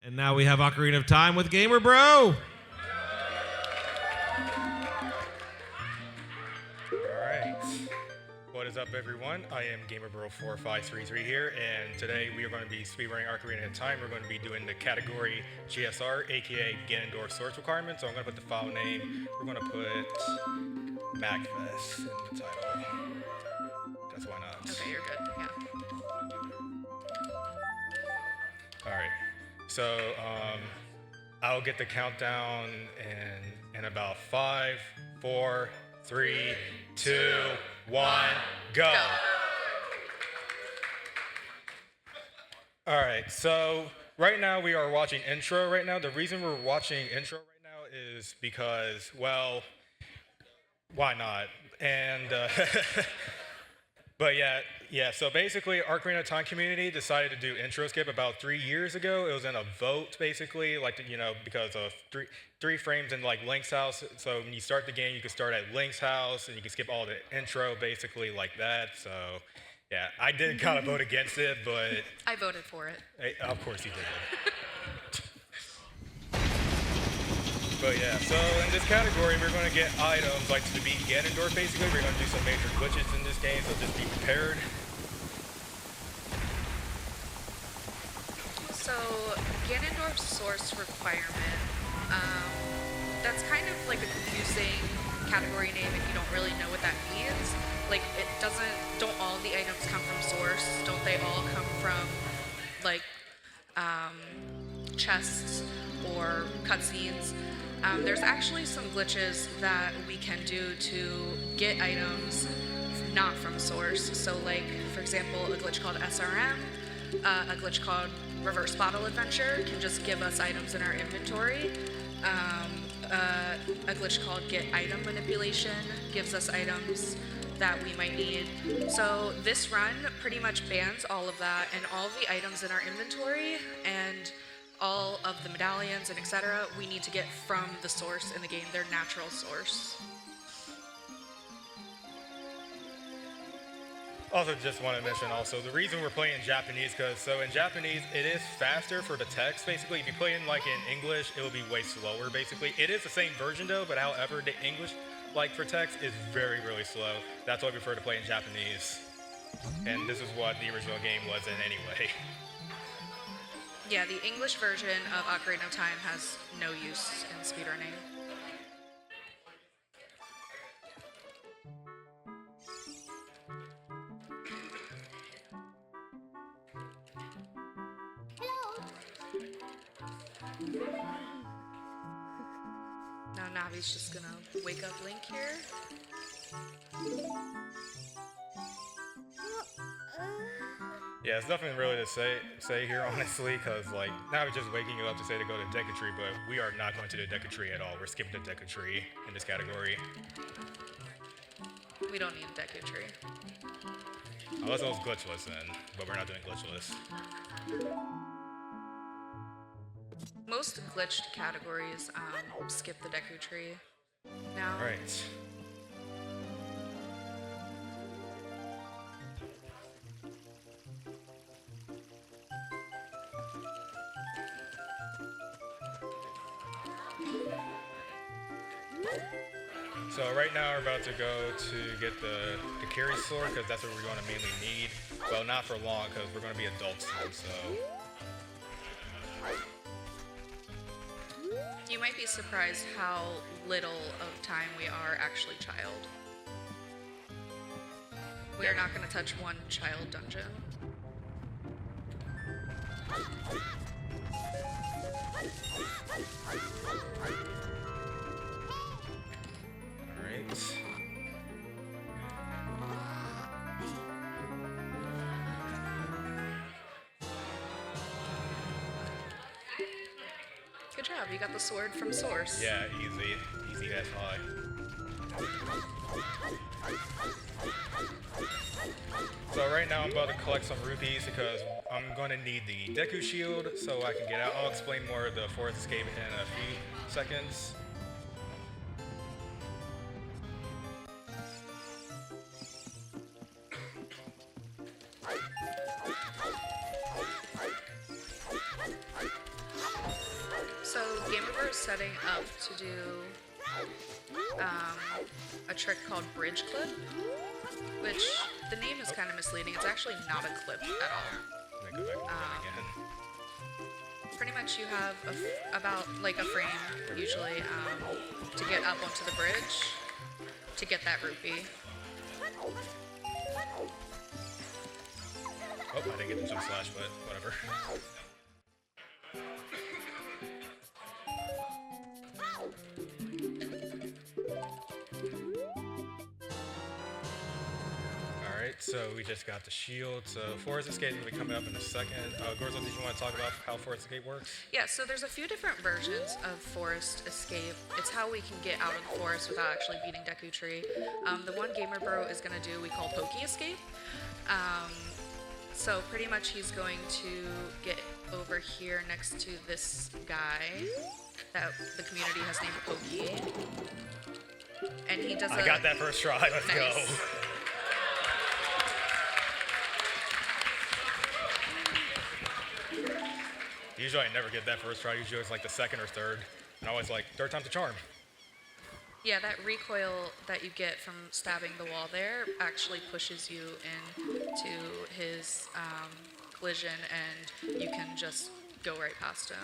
And now we have Ocarina of Time with GamerBro. What is up, everyone? I am GamerBro4533 here, and today we are going to be speedrunning Ocarina of Time. We're going to be doing the category GSR, aka Ganondorf Source Requirement. So I'm going to put the file name. We're going to put magFAST in the title. That's why not. Okay, you're good. Yeah. All right. So I'll get the countdown in about 5, 4, 3, 2, 1, go. All right, so right now we are watching intro right now. The reason we're watching intro right now is because, well, why not? And, but yeah, so basically Ocarina of Time community decided to do intro skip about 3 years ago. It was in a vote, basically, like, you know, because of three frames in like Link's house. So when you start the game, you can start at Link's house and you can skip all the intro basically like that. So yeah, I did kind of vote against it, but I voted for it. Of course you did. But yeah, so in this category, we're going to get items like to beat Ganondorf basically. We're going to do some major glitches in this game, so just be prepared. So, Ganondorf Source Requirement, that's kind of like a confusing category name if you don't really know what that means. Like, don't all the items come from Source? Don't they all come from, like, chests or cutscenes? There's actually some glitches that we can do to get items not from Source. So, like, for example, a glitch called SRM, a glitch called Reverse Bottle Adventure can just give us items in our inventory. A glitch called Get Item Manipulation gives us items that we might need. So this run pretty much bans all of that, and all of the items in our inventory and all of the medallions and etc. we need to get from the source in the game, their natural source. Also, just want to mention also, the reason we're playing in Japanese, because so in Japanese, it is faster for the text, basically. If you play in like in English, it will be way slower, basically. It is the same version though, but however, the English, like for text, is very, really slow. That's why we prefer to play in Japanese. And this is what the original game was in anyway. Yeah, the English version of Ocarina of Time has no use in speedrunning. Now Navi's just gonna wake up Link here. Yeah, it's nothing really to say here, honestly, because like now we're just waking you up to say to go to Deku Tree, but we are not going to the Deku Tree at all. We're skipping the Deku Tree in this category. We don't need a Deku Tree. Unless it was glitchless then, but we're not doing glitchless. Most glitched categories skip the Deku Tree now. Right. So right now we're about to go to get the carry sword, because that's what we're going to mainly need. Well, not for long, because we're going to be adults soon, so. You might be surprised how little of time we are actually child. We are not going to touch one child dungeon. Alright. Good job, you got the sword from Source. Yeah, easy as high. So right now I'm about to collect some rupees because I'm going to need the Deku Shield so I can get out. I'll explain more of the Forest Escape in a few seconds. setting up to do a trick called bridge clip, which the name is kind of misleading. It's actually not a clip at all. Let me go back again. Pretty much you have about like a frame usually to get up onto the bridge to get that rupee. Oh, I didn't get the jump slash, but whatever. Alright, so we just got the shield. So Forest Escape will be coming up in a second. Gorzo, did you want to talk about how Forest Escape works? Yeah, so there's a few different versions of Forest Escape. It's how we can get out of the forest without actually beating Deku Tree. The one GamerBro is going to do we call Pokey Escape. So pretty much he's going to get over here next to this guy that the community has named Pokey. And he does I got that first try, let's go. Usually I never get that first try, usually it's like the second or third. And I always like, third time's a charm. Yeah, that recoil that you get from stabbing the wall there actually pushes you into his collision, and you can just go right past him.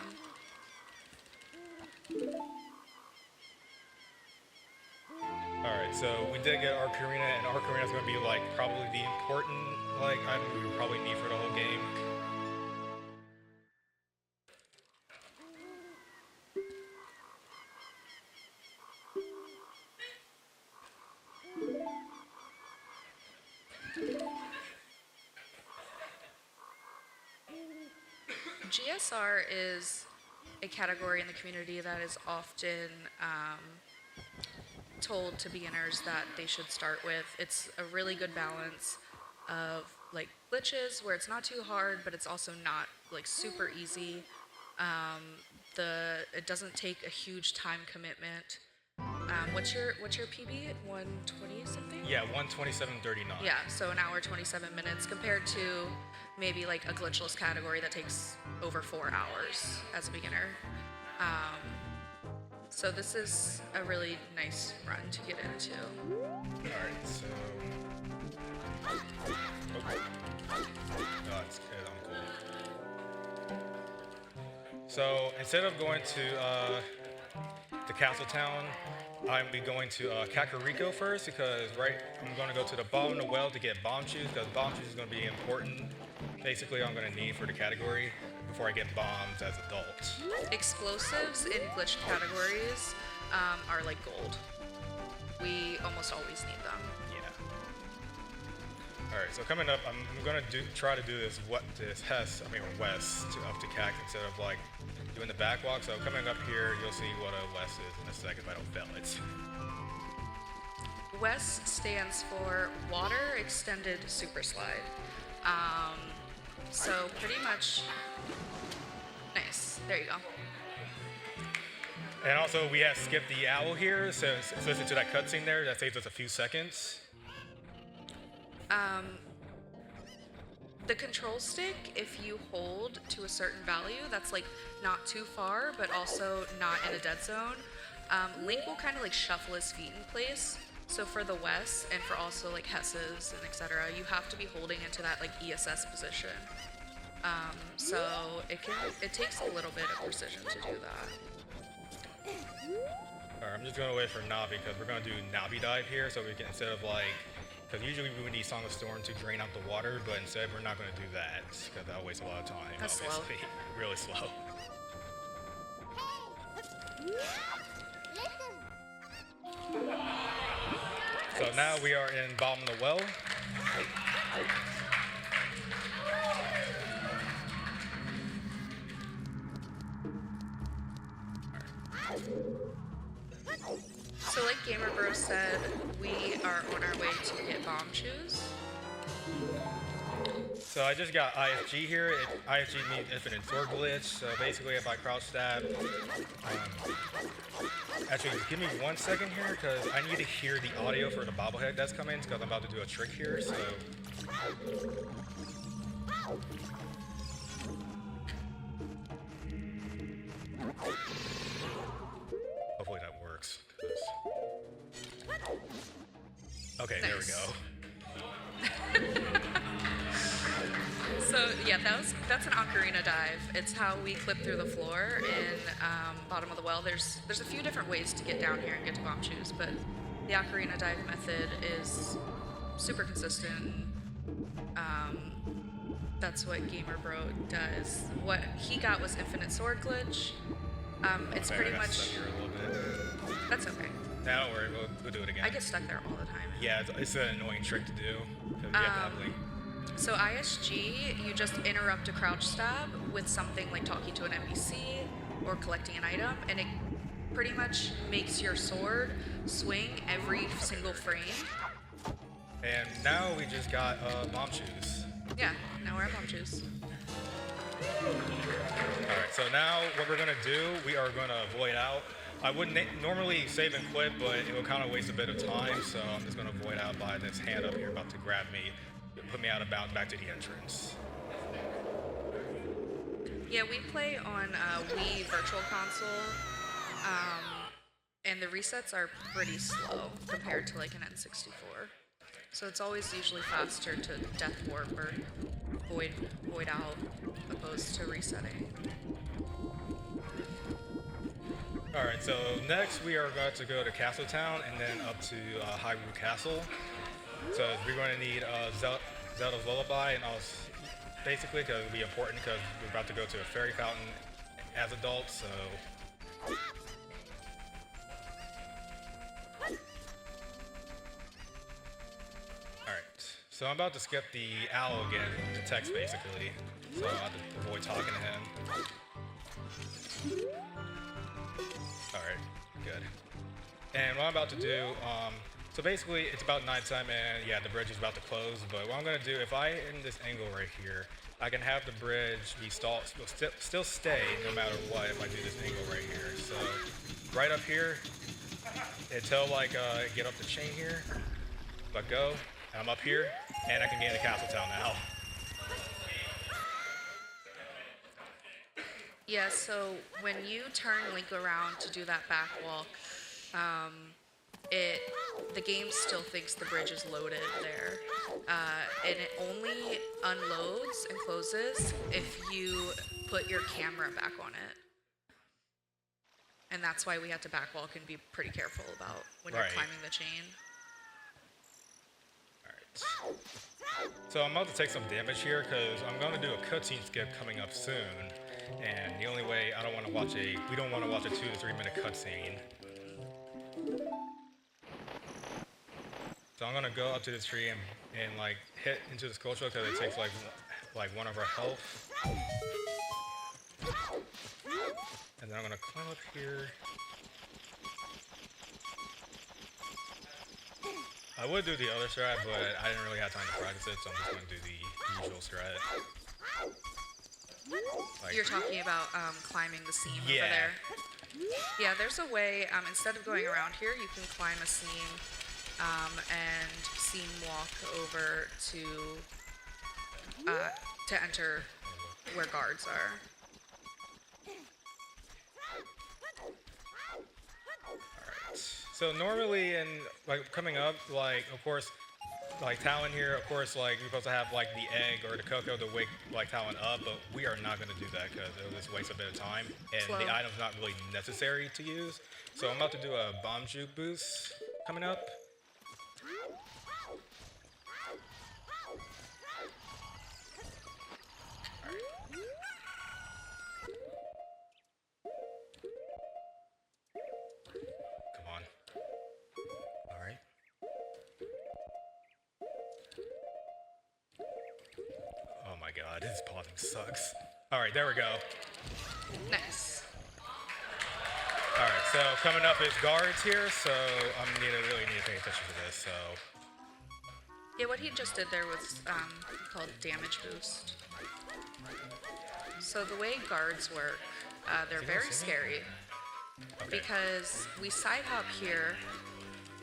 Alright, so we did get Ocarina, and Ocarina is going to be like probably the important item we would probably need for the whole game. GSR is a category in the community that is often told to beginners that they should start with. It's a really good balance of like glitches where it's not too hard, but it's also not like super easy. It doesn't take a huge time commitment. What's your PB? 120 something? Yeah, 127.39. Yeah, so an hour 27 minutes compared to maybe like a glitchless category that takes over 4 hours as a beginner. So this is a really nice run to get into. Alright, so... Oh, it's good, I'm cool. So, instead of going to the castle town, I'm be going to Kakariko first because I'm going to go to the bottom of the well to get bomb shoes because bomb shoes is going to be important. Basically, I'm going to need for the category before I get bombs as adults. Explosives in glitch categories are like gold. We almost always need them. Yeah. All right, so coming up, I'm going to try to do this west to up to CAC instead of like doing the backwalk. So coming up here, you'll see what a west is in a second if I don't fail it. WEST stands for Water Extended Super Slide. So pretty much, nice, there you go. And also we have skipped the owl here, so listen to that cutscene there, that saves us a few seconds. The control stick, if you hold to a certain value, that's like not too far, but also not in a dead zone, Link will kind of like shuffle his feet in place. So for the West and for also like Hesses and etc., you have to be holding into that like ESS position. So it takes a little bit of precision to do that. Alright, I'm just going to wait for Navi because we're going to do Navi dive here, so we can instead of like, because usually we would need Song of Storm to drain out the water, but instead we're not going to do that because that'll waste a lot of time. That's obviously. slow. Really slow. So now we are in bottom of the well. So like GamerBro said, we are on our way to get bomb shoes. So I just got IFG here. IFG means infinite sword glitch. So basically if I crouch stab, actually give me 1 second here because I need to hear the audio for the bobblehead that's coming because I'm about to do a trick here. So. Okay, Nice. there we go. So yeah, that's an ocarina dive. It's how we clip through the floor in bottom of the well. There's a few different ways to get down here and get to bomb shoes, but the ocarina dive method is super consistent. That's what GamerBro does. What he got was infinite sword glitch. It's Okay, pretty I got much. stuck here a little bit. That's okay. Nah, don't worry, we'll do it again. I get stuck there all the time. Yeah, it's an annoying trick to do. 'Cause you have to have So ISG, you just interrupt a crouch stab with something like talking to an NPC or collecting an item, and it pretty much makes your sword swing every single frame. And now we just got bomb shoes. Yeah, now we're at bomb shoes. Alright, so now what we're gonna do, we are gonna void out. I wouldn't normally save and quit, but it would kind of waste a bit of time, so I'm just gonna void out by this hand up here about to grab me, put me out of bounds back to the entrance. Yeah, we play on Wii Virtual Console, and the resets are pretty slow compared to like an N64. So it's always usually faster to death warp or void out opposed to resetting. Alright, so next we are going to go to Castle Town and then up to Hyrule Castle. So we're going to need Zelda's Lullaby, and also basically because it'll be important because we're about to go to a fairy fountain as adults, so. Alright, so I'm about to skip the owl again, the text basically, so I'll have to avoid talking to him. Alright, good. And what I'm about to do, so basically it's about nighttime and yeah, the bridge is about to close, but what I'm gonna do, if I in this angle right here, I can have the bridge be still stay no matter what if I do this angle right here. So right up here, until like get up the chain here, if I go, and I'm up here, and I can get into Castle Town now. Yeah, so when you turn Link around to do that back walk, the game still thinks the bridge is loaded there, and it only unloads and closes if you put your camera back on it. And that's why we had to back walk and be pretty careful about when you're climbing the chain. Alright. So I'm about to take some damage here because I'm going to do a cutscene skip coming up soon. And the only way we don't want to watch a 2 to 3 minute cutscene. So I'm gonna go up to this tree and like hit into the sculpture because it takes like one of our health. And then I'm gonna climb up here. I would do the other strat, but I didn't really have time to practice it, so I'm just gonna do the usual strat. Like, You're talking about climbing the seam over there. Yeah, there's a way, instead of going around here, you can climb a seam and seam walk over to enter where guards are. Alright. So normally in like coming up, like of course like Talon here, of course, like you're supposed to have like the egg or the cocoa to wake like Talon up, but we are not going to do that because it'll just waste a bit of time, and the item's not really necessary to use. So I'm about to do a bomb juke boost coming up. Alright. Come on. Alright. Oh my god, this pausing sucks. Alright, there we go. Nice. Alright, so coming up is guards here, so I'm really need to pay attention to this, so. Yeah, what he just did there was called damage boost. So the way guards work, they're very scary because we side hop here.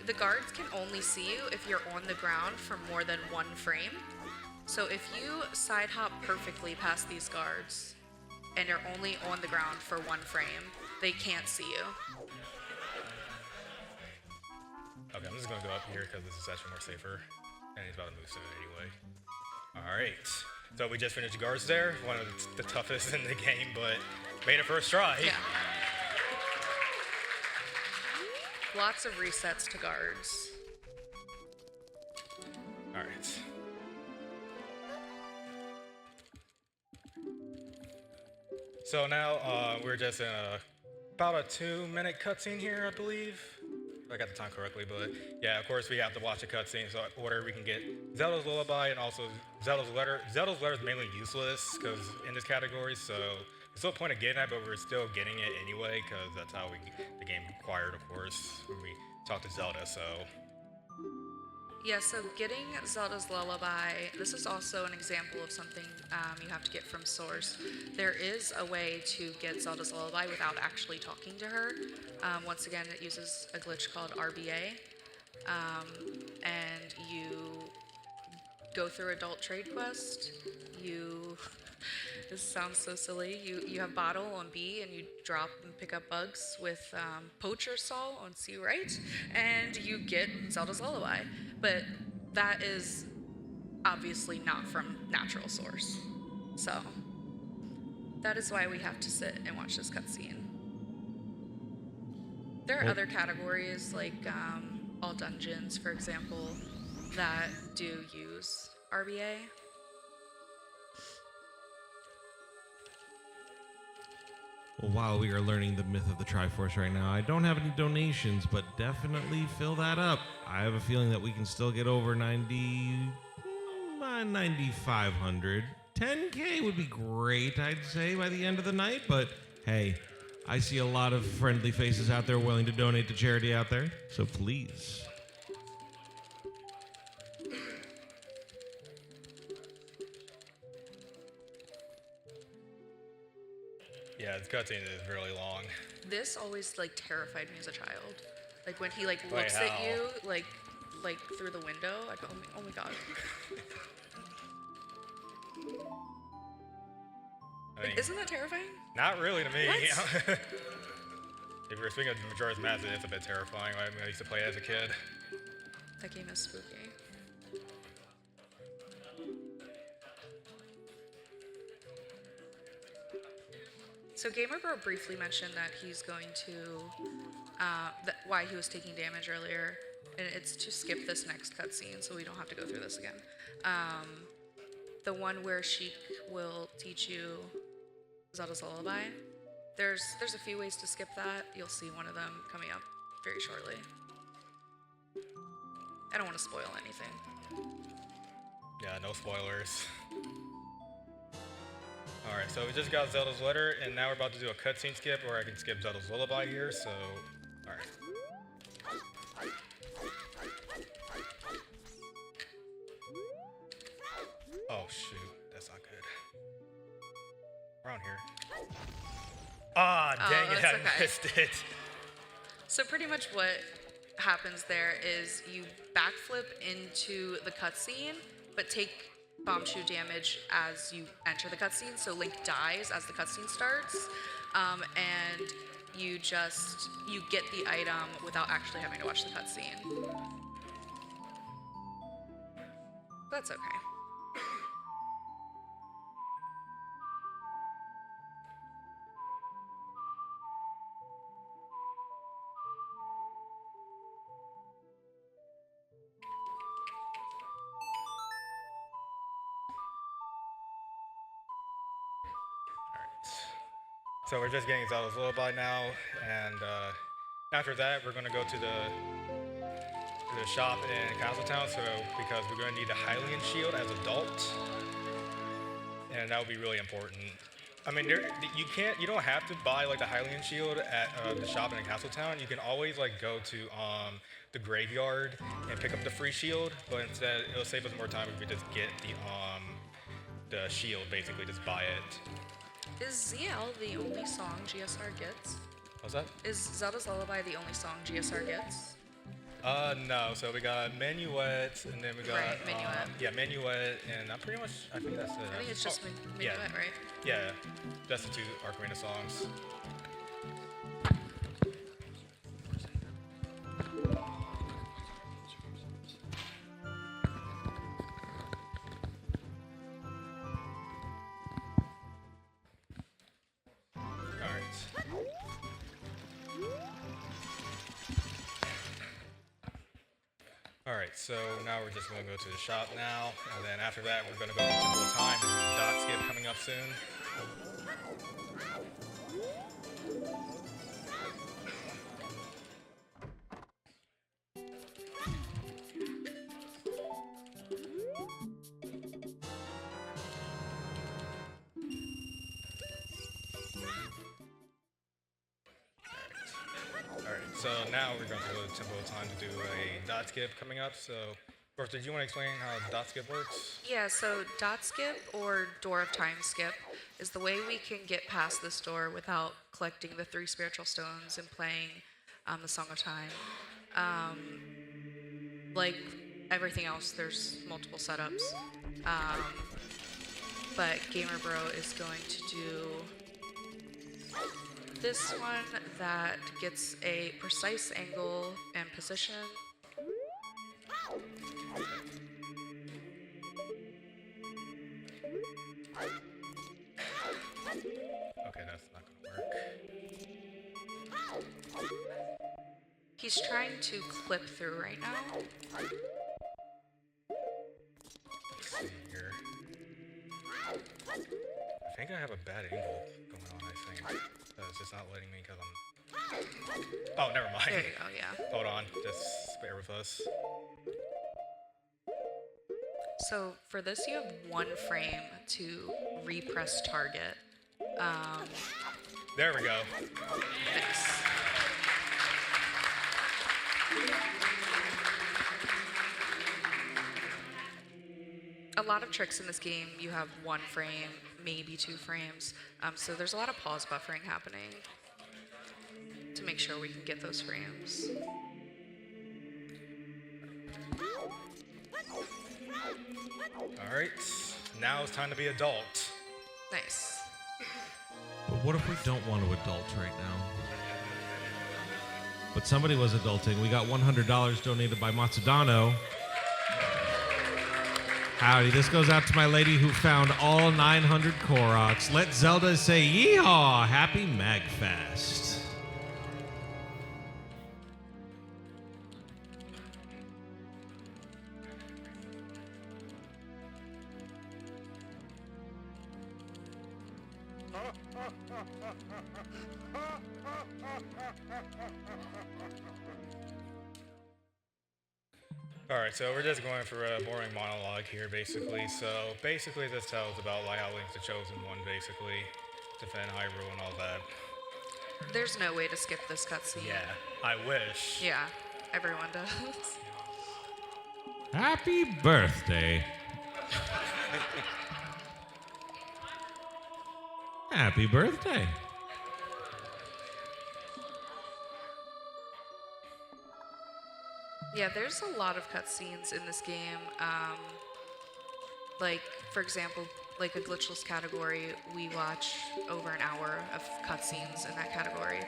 The guards can only see you if you're on the ground for more than one frame. So if you side hop perfectly past these guards and are only on the ground for one frame, they can't see you. Okay, I'm just gonna go up here because this is actually more safer. And he's about to move soon anyway. Alright. So we just finished guards there. One of the toughest in the game, but made it first try. Yeah. Lots of resets to guards. Alright. So now we're just in about a 2-minute cutscene here, I believe. If I got the time correctly, but yeah, of course we have to watch the cutscene so order we can get Zelda's Lullaby and also Zelda's Letter. Zelda's Letter is mainly useless because in this category, so there's no point of getting that, but we're still getting it anyway because that's how the game required, of course, when we talk to Zelda. So. Yeah, so getting Zelda's Lullaby, this is also an example of something you have to get from Source. There is a way to get Zelda's Lullaby without actually talking to her. Once again, it uses a glitch called RBA, and you go through Adult Trade Quest. This sounds so silly. You have Bottle on B, and you drop and pick up bugs with Poacher Saw on C, right? And you get Zelda's Lullaby. But that is obviously not from natural source. So that is why we have to sit and watch this cutscene. There are other categories, like all dungeons, for example, that do use RBA. Well, while we are learning the myth of the Triforce right now, I don't have any donations, but definitely fill that up. I have a feeling that we can still get over 9,500. 10K would be great, I'd say, by the end of the night, but hey, I see a lot of friendly faces out there willing to donate to charity out there, so please. Yeah, this cutscene is really long. This always like terrified me as a child. Like when he like Wait, looks at how? you like through the window. I go, oh my god. I mean, Isn't that terrifying? not really to me. What? If you're speaking of Majora's Mask, it's a bit terrifying. I used to play it as a kid. That game is spooky. So GamerBro briefly mentioned that he's going to, why he was taking damage earlier, and it's to skip this next cutscene so we don't have to go through this again. The one where Sheik will teach you Zelda's Lullaby. There's a few ways to skip that. You'll see one of them coming up very shortly. I don't want to spoil anything. Yeah, no spoilers. Alright, so we just got Zelda's Letter, and now we're about to do a cutscene skip, or I can skip Zelda's Lullaby here, so... Alright. Oh shoot, that's not good. Around here. Ah, dang it, that's I okay. missed it. So pretty much what happens there is you backflip into the cutscene, but take bomb shoe damage as you enter the cutscene. So Link dies as the cutscene starts, and you get the item without actually having to watch the cutscene. That's okay. So we're just getting Zelda's Lullaby now, and after that we're gonna go to the shop in Castletown. So because we're gonna need a Hylian shield as adult, and that would be really important. I mean, you don't have to buy like the Hylian shield at the shop in Castletown. You can always like go to the graveyard and pick up the free shield, but instead it'll save us more time if we just get the shield. Basically, just buy it. Is ZL the only song GSR gets? What's that? Is Zelda's Lullaby the only song GSR gets? No. So we got Minuet, and then we got Right, Minuet. Yeah, Minuet, and I think that's it. I think it's just Minuet, yeah. right? Yeah, that's the two Ocarina songs. All right, so now we're just gonna go to the shop now, and then after that, we're gonna go to Temple of Time and dot skip coming up soon. Alright, so now we're going to go to Temple of Time to do a dot skip coming up. So, first, did you want to explain how dot skip works? Yeah, so dot skip or door of time skip is the way we can get past this door without collecting the 3 spiritual stones and playing the Song of Time. Like everything else, there's multiple setups. But GamerBro is going to do this one that gets a precise angle and position. Okay, that's not gonna work. He's trying to clip through right now. Let's see here. I think I have a bad angle going on, I think. It's just not letting me because I'm... Oh, never mind. There you go, yeah. Hold on, just bear with us. So for this, you have 1 frame to repress target. There we go. Nice. A lot of tricks in this game, you have 1 frame, maybe 2 frames. So there's a lot of pause buffering happening to make sure we can get those frames. All right, now it's time to be adult. Nice. But what if we don't want to adult right now? But somebody was adulting. We got $100 donated by Matsudano. Howdy, this goes out to my lady who found all 900 Koroks. Let Zelda say yeehaw! Happy MAGFAST. Alright, so we're just going for a boring monologue here, basically. So, basically this tells about like how Link's the Chosen One, basically. Defend Hyrule and all that. There's no way to skip this cutscene. Yeah, I wish. Yeah, everyone does. Happy birthday. Happy birthday. Yeah, there's a lot of cutscenes in this game. Like, for example, like a glitchless category, we watch over an hour of cutscenes in that category.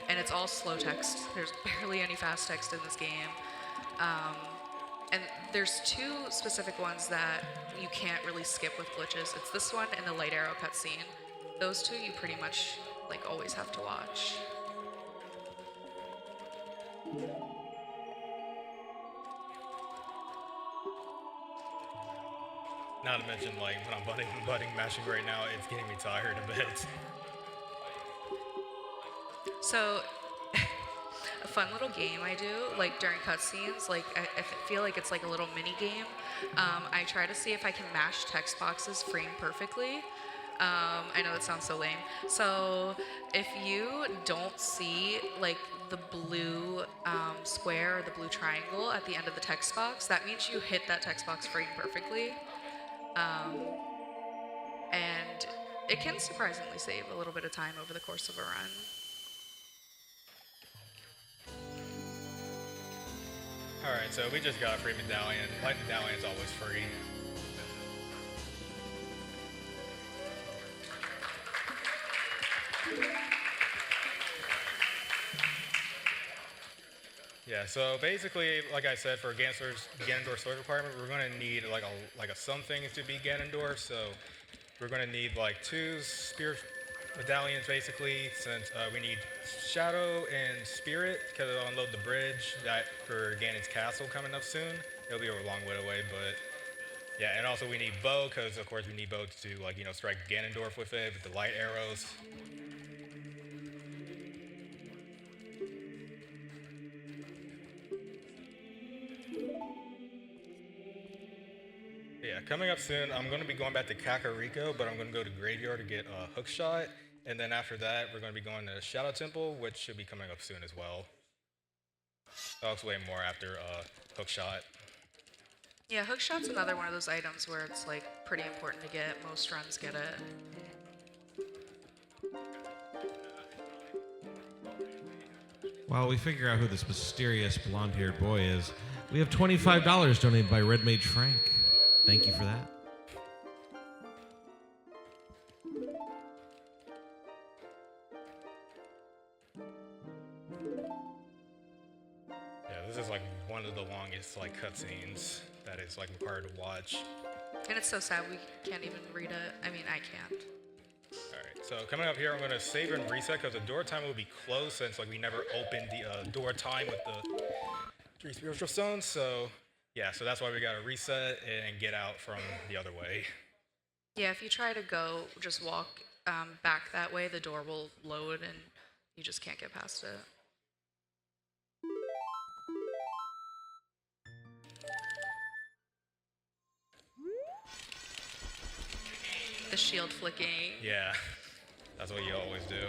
And it's all slow text. There's barely any fast text in this game. And there's 2 specific ones that you can't really skip with glitches. It's this one and the light arrow cutscene. Those 2 you pretty much like always have to watch. Not to mention, like, when I'm butting mashing right now, it's getting me tired a bit. So, a fun little game I do, like during cutscenes, like I feel like it's like a little mini game. I try to see if I can mash text boxes frame perfectly. I know that sounds so lame. So, if you don't see like the blue square or the blue triangle at the end of the text box, that means you hit that text box frame perfectly. And it can surprisingly save a little bit of time over the course of a run. Alright, so we just got a free medallion. Light medallion is always free. Yeah, so basically, like I said, for Ganondorf Source Requirement, we're going to need like some things to be Ganondorf. So we're going to need like 2 medallions basically, since we need Shadow and Spirit because it'll unload the bridge that for Ganon's castle coming up soon. It'll be a long way away, but yeah, and also we need bow because of course we need bow to like strike Ganondorf with it with the light arrows. Yeah, coming up soon, I'm going to be going back to Kakariko, but I'm going to go to Graveyard to get a hookshot. And then after that, we're going to be going to Shadow Temple, which should be coming up soon as well. I'll explain more after hookshot. Yeah, hookshot's another one of those items where it's like pretty important to get. Most runs get it. While we figure out who this mysterious blonde-haired boy is, we have $25 donated by Red Mage Frank. Thank you for that. Yeah, this is like one of the longest like cutscenes that is like required to watch. And it's so sad we can't even read it. I mean, I can't. Alright, so coming up here, I'm going to save and reset because the door time will be closed since like we never opened the door time with the 3 spiritual stones, so yeah, so that's why we gotta reset and get out from the other way. Yeah, if you try to go, just walk back that way, the door will load and you just can't get past it. The shield flicking. Yeah, that's what you always do.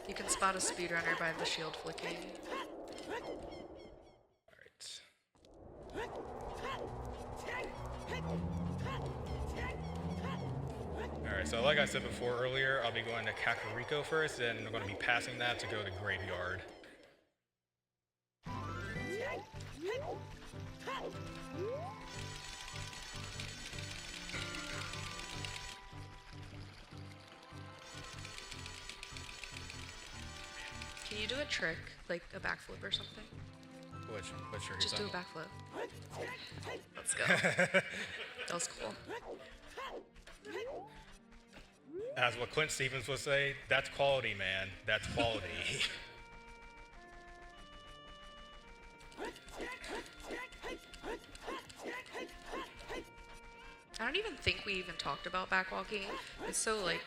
You can spot a speedrunner by the shield flicking. Alright, so like I said before earlier, I'll be going to Kakariko first, and we're going to be passing that to go to Graveyard. Can you do a trick, like a backflip or something? Which trick? Just do a backflip. Let's go. That was cool. As what Clint Stevens would say, that's quality, man. That's quality. I don't even think we even talked about backwalking. It's so like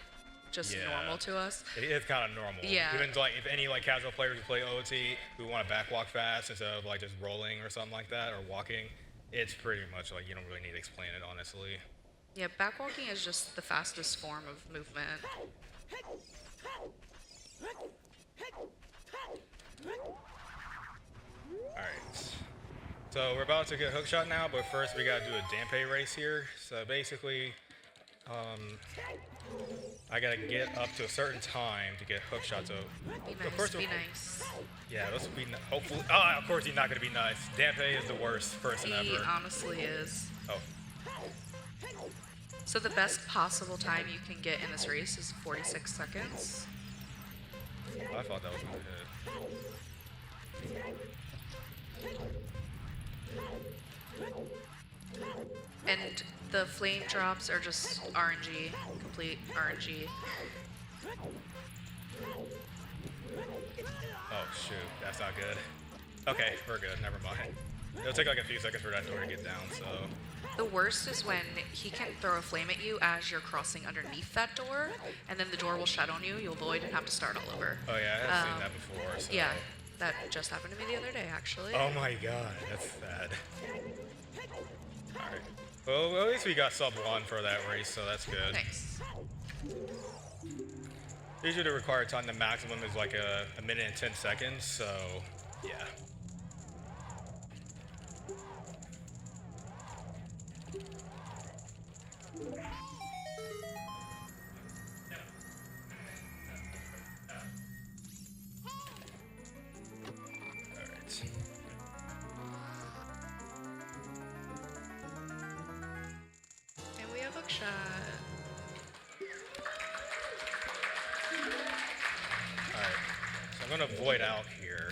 just normal to us. It is kind of normal. Yeah. Even like if any like casual players who play OT who want to backwalk fast instead of like just rolling or something like that or walking, it's pretty much like you don't really need to explain it honestly. Yeah, backwalking is just the fastest form of movement. Alright. So we're about to get hookshot now, but first we gotta do a Dampe race here. So basically, I gotta get up to a certain time to get hookshot. So Be nice, first be nice. Yeah, this will be hopefully. Oh, of course he's not gonna be nice. Dampe is the worst person He ever. honestly is. Oh. So the best possible time you can get in this race is 46 seconds. I thought that was gonna hit. And the flame drops are just RNG, complete RNG. Oh shoot, that's not good. Okay, we're good. Never mind. It'll take like a few seconds for that door to get down. So. The worst is when he can throw a flame at you as you're crossing underneath that door, and then the door will shut on you. You'll void and have to start all over. Oh yeah, I've seen that before. So. Yeah, that just happened to me the other day, actually. Oh my god, that's sad. Alright. Well, at least we got sub 1 for that race, so that's good. Thanks. Usually the required time, the maximum is like a minute and 10 seconds, so yeah. I'm gonna void out here,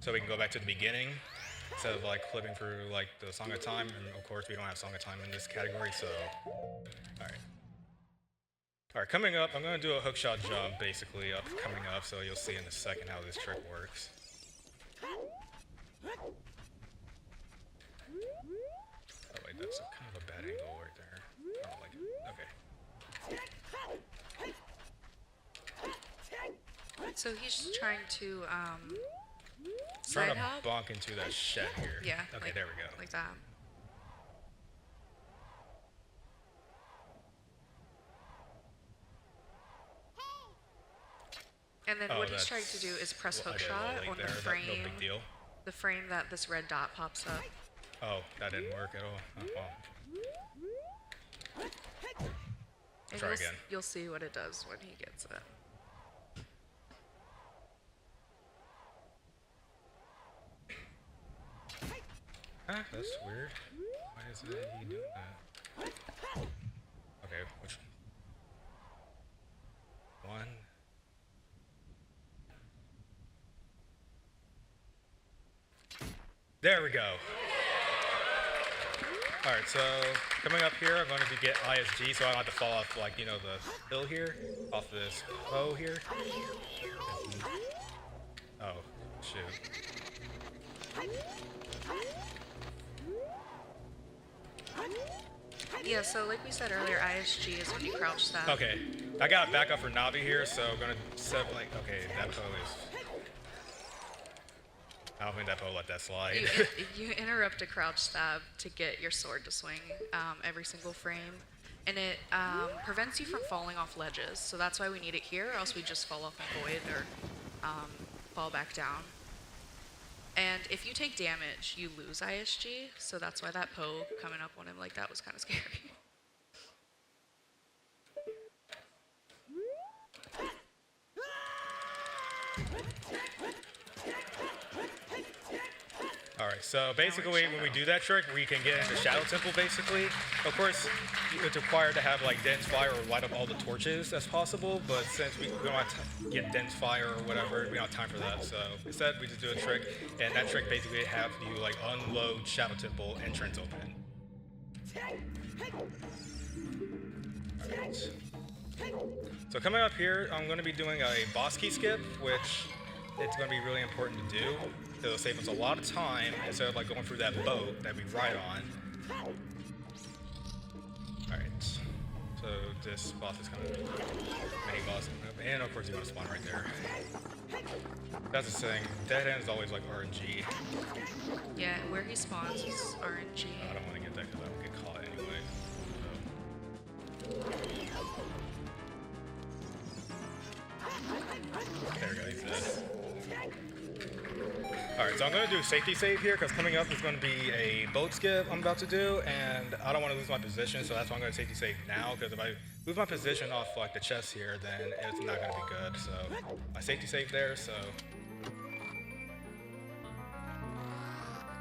so we can go back to the beginning instead of like flipping through like the Song of Time. And of course, we don't have Song of Time in this category, so all right. All right, coming up, I'm going to do a hookshot jump, basically, coming up, so you'll see in a second how this trick works. Oh, wait, that's kind of a bad angle right there. I don't like it. Okay. So he's trying to Trying side to hop. bonk into that shed here. Yeah. Okay, like, there we go. Like that. And then what he's trying to do is press hookshot on the frame. No big deal. The frame that this red dot pops up. Oh, that didn't work at all. Oh, well. And Try again. You'll see what it does when he gets it. Ah, that's weird. Why is he doing that? Okay, which one? There we go. Alright, so coming up here, I'm going to get ISG, so I don't have to fall off, like, you know, the hill here, off this bow here. Oh, shoot. Yeah, so like we said earlier, ISG is when you crouch stab. Okay, I got a backup for Navi here, so I'm gonna set like, okay, that bow is. I don't think that bow let that slide. You interrupt a crouch stab to get your sword to swing every single frame, and it prevents you from falling off ledges. So that's why we need it here, or else we just fall off a void or fall back down. And if you take damage, you lose ISG, so that's why that Poe coming up on him like that was kind of scary. Alright, so basically when we do that trick, we can get into Shadow Temple basically. Of course, it's required to have like dense fire or light up all the torches as possible, but since we don't have to get dense fire or whatever, we don't have time for that. So instead, we just do a trick, and that trick basically have you like unload Shadow Temple entrance open. Alright. So coming up here, I'm going to be doing a boss key skip, which it's going to be really important to do. It'll save us a lot of time instead of like going through that boat that we ride on. Alright, so this boss is kind of mini boss, and of course you want to spawn right there. That's the thing, dead end is always like RNG. Yeah, where he spawns is RNG. I don't want to get that because I will get caught anyway. So. There we go, he's dead. Alright, so I'm going to do a safety save here because coming up is going to be a boat skip I'm about to do, and I don't want to lose my position, so that's why I'm going to safety save now, because if I lose my position off like the chest here, then it's not going to be good. So my safety save there, so.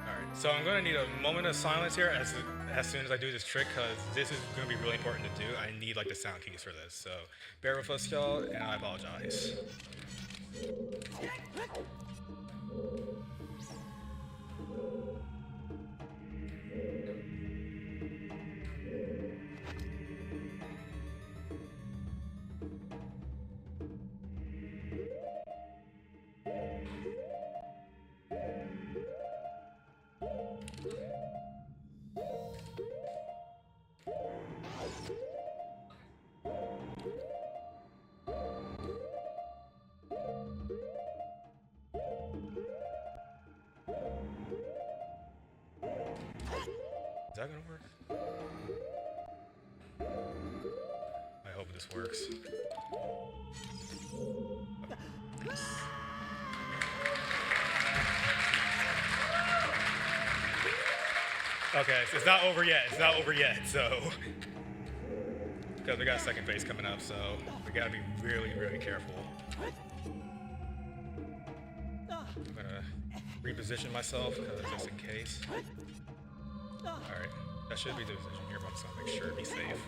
Alright, so I'm going to need a moment of silence here as soon as I do this trick, because this is going to be really important to do. I need like the sound keys for this, so bear with us, y'all, and I apologize. Is that gonna work? I hope this works. Okay, so it's not over yet. It's not over yet, so. Because we got second phase coming up, so we gotta be really, really careful. I'm gonna reposition myself, just in case. Alright, that should be the position here, but I'm just gonna make sure to be safe.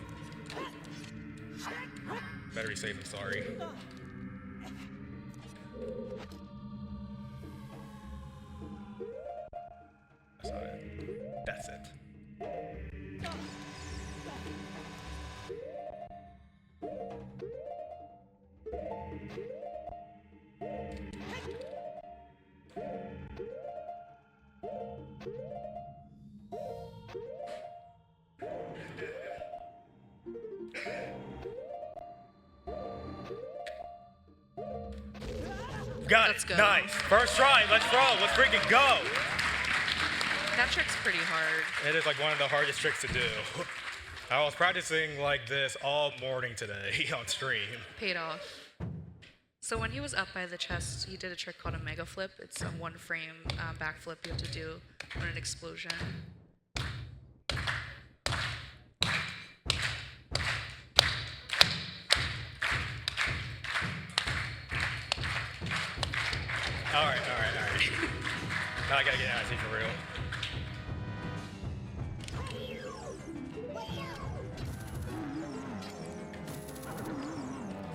Better be safe than sorry. That's not it. That's it. Got Let's it. go. Nice. First try. Let's roll. Let's freaking go. That trick's pretty hard. It is like one of the hardest tricks to do. I was practicing like this all morning today on stream. Paid off. So when he was up by the chest, he did a trick called a mega flip. It's a one frame backflip you have to do on an explosion. All right. Now I gotta get out of here for real.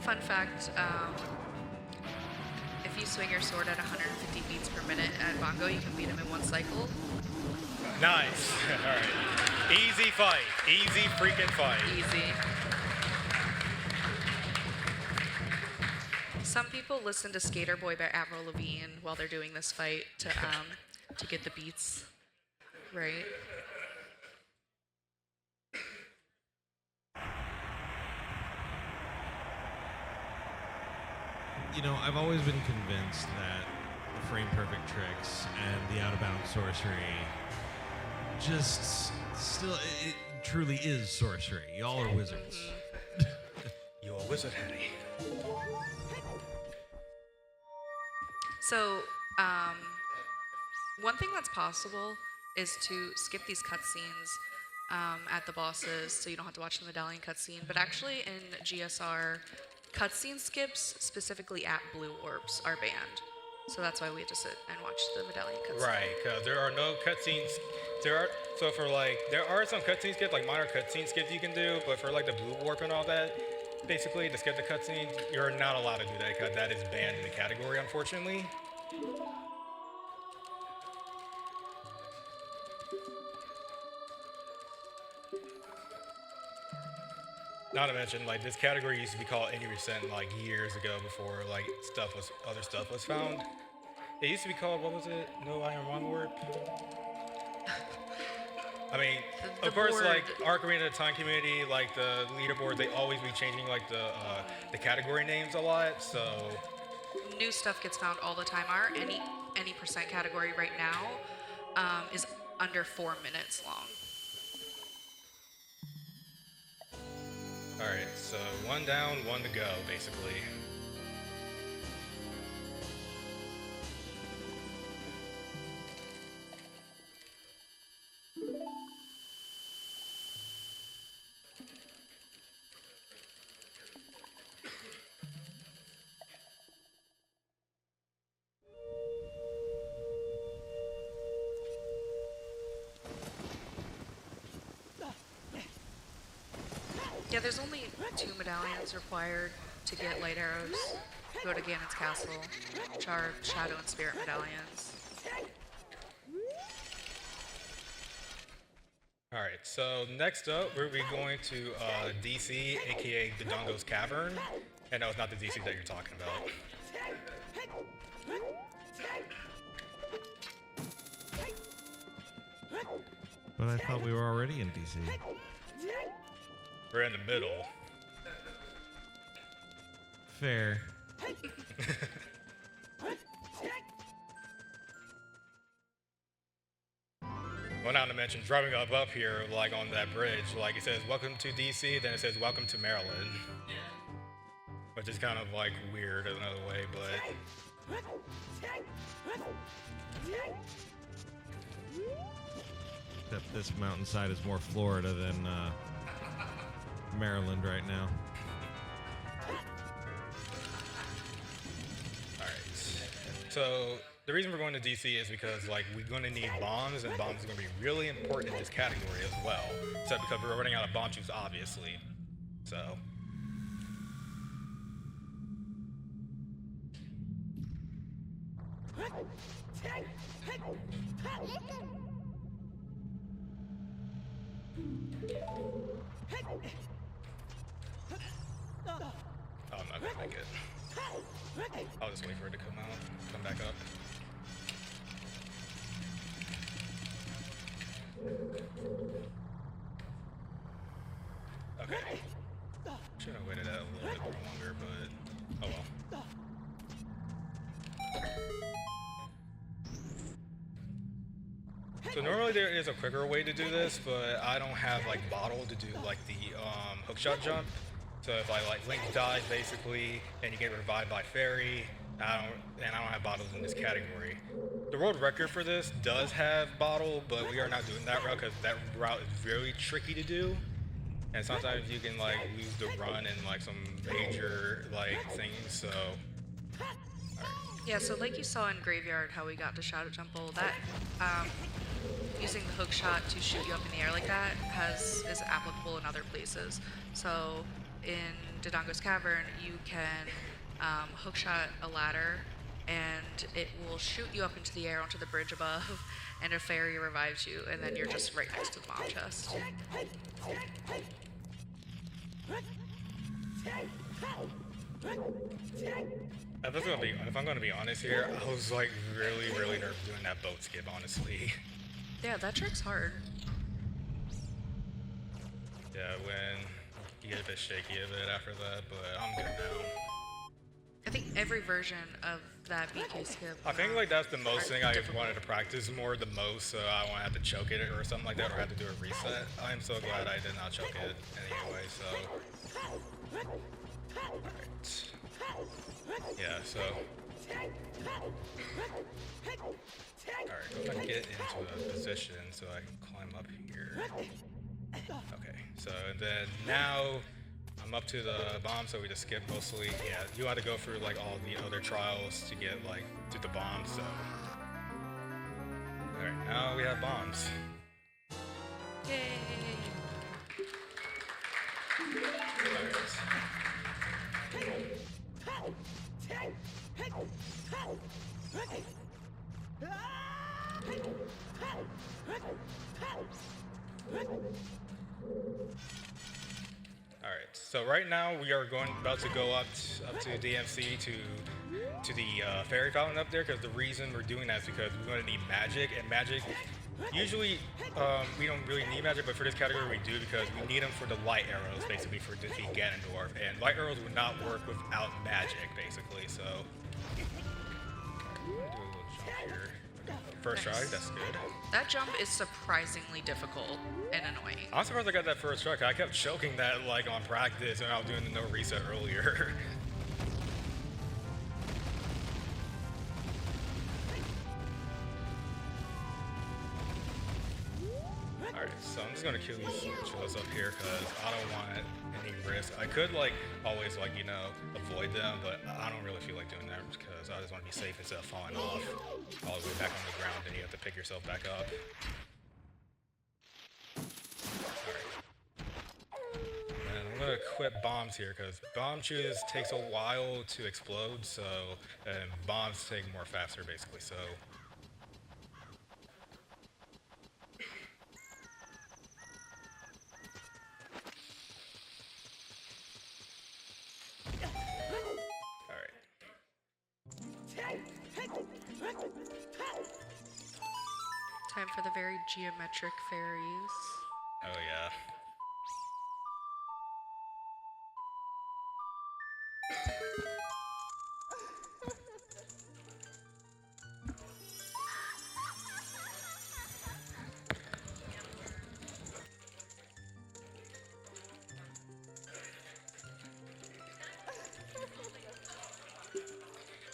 Fun fact, if you swing your sword at 150 beats per minute at Bongo, you can beat him in one cycle. Nice. All right. Easy fight. Easy freaking fight. Easy. Some people listen to Skater Boy by Avril Lavigne while they're doing this fight to get the beats right. You know, I've always been convinced that the frame perfect tricks and the out of bounds sorcery just still, it truly is sorcery. Y'all are wizards. You're a wizard, Hattie. So, one thing that's possible is to skip these cutscenes at the bosses, so you don't have to watch the medallion cutscene. But actually, in GSR, cutscene skips, specifically at blue orbs, are banned. So that's why we had to sit and watch the medallion cutscene. Right, because there are no cutscenes. There are some cutscene skips, like minor cutscene skips you can do, but for like the blue warp and all that, basically to skip the cutscenes, you're not allowed to do that because that is banned in the category, unfortunately. Not to mention, like, this category used to be called Any Resent like years ago before like other stuff was found. It used to be called, what was it? No Iron One Warp. I mean, of course, board. like Ocarina of Time community, like the leaderboards, they always be changing like the category names a lot. So New stuff gets found all the time. Our any percent category right now is under 4 minutes long. all right, so one down, one to go, basically. Yeah, there's only 2 medallions required to get light arrows. Go to Ganon's castle, which are Shadow and Spirit medallions. All right, so next up, we're going to DC, aka Dodongo's Cavern. And no, it's not the DC that you're talking about. But I thought we were already in DC. We're in the middle. Fair. Well, not to mention driving up here, like on that bridge, like it says "Welcome to DC," then it says "Welcome to Maryland," which is kind of like weird in another way, but Except this mountainside is more Florida than Maryland right now. all right. So the reason we're going to DC is because like we're going to need bombs, and bombs are going to be really important in this category as well. So because we're running out of bomb juice, obviously. So. Oh, I'm not gonna make it. I'll just wait for it to come out, come back up. Okay. Should have waited a little bit longer, but oh well. So normally there is a quicker way to do this, but I don't have like bottle to do like the hookshot jump. So if I like Link dies basically, and you get revived by fairy, I don't have bottles in this category. The world record for this does have bottle, but we are not doing that route because that route is very tricky to do. And sometimes you can like lose the run in like some major like things, so. Yeah, so like you saw in Graveyard, how we got to Shadow Temple, that using the hook shot to shoot you up in the air like that is applicable in other places. So in Dodongo's Cavern, you can hook shot a ladder, and it will shoot you up into the air onto the bridge above, and a fairy revives you, and then you're just right next to the bomb chest. If I'm gonna be honest here, I was like really nervous doing that boat skip, honestly. Yeah, that trick's hard. Yeah, when you get a bit shaky a bit after that, but I'm good now. I think every version of that BK skip. I think like that's the most thing I wanted to practice more the most, so I won't have to choke it or something like that, or have to do a reset. I'm so glad I did not choke it anyway, so. Alright. Yeah, so. Alright, I'm gonna get into a position so I can climb up here. Okay, so then now I'm up to the bomb, so we just skip mostly. Yeah, you had to go through like all the other trials to get like to the bomb, so. Alright, now we have bombs. Yay! Alright, so right now we are about to go up to DMC to the fairy fountain up there, because the reason we're doing that is because we're going to need magic, and magic, usually we don't really need magic, but for this category we do, because we need them for the light arrows, basically, for defeat Ganondorf, and light arrows would not work without magic, basically, so. Do a little jump here. First try, that's good. That jump is surprisingly difficult and annoying. I'm surprised I got that first try. I kept choking that like on practice when I was doing the no reset earlier. Alright, so I'm just gonna kill these chills up here because I don't want any risk. I could like always like, you know, avoid them, but I don't really feel like doing that because I just want to be safe instead of falling off all the way back on the ground, and you have to pick yourself back up. And I'm gonna equip bombs here because bomb choose takes a while to explode, so and bombs take more faster basically, so. Alright. Time for the very geometric fairies. Oh yeah.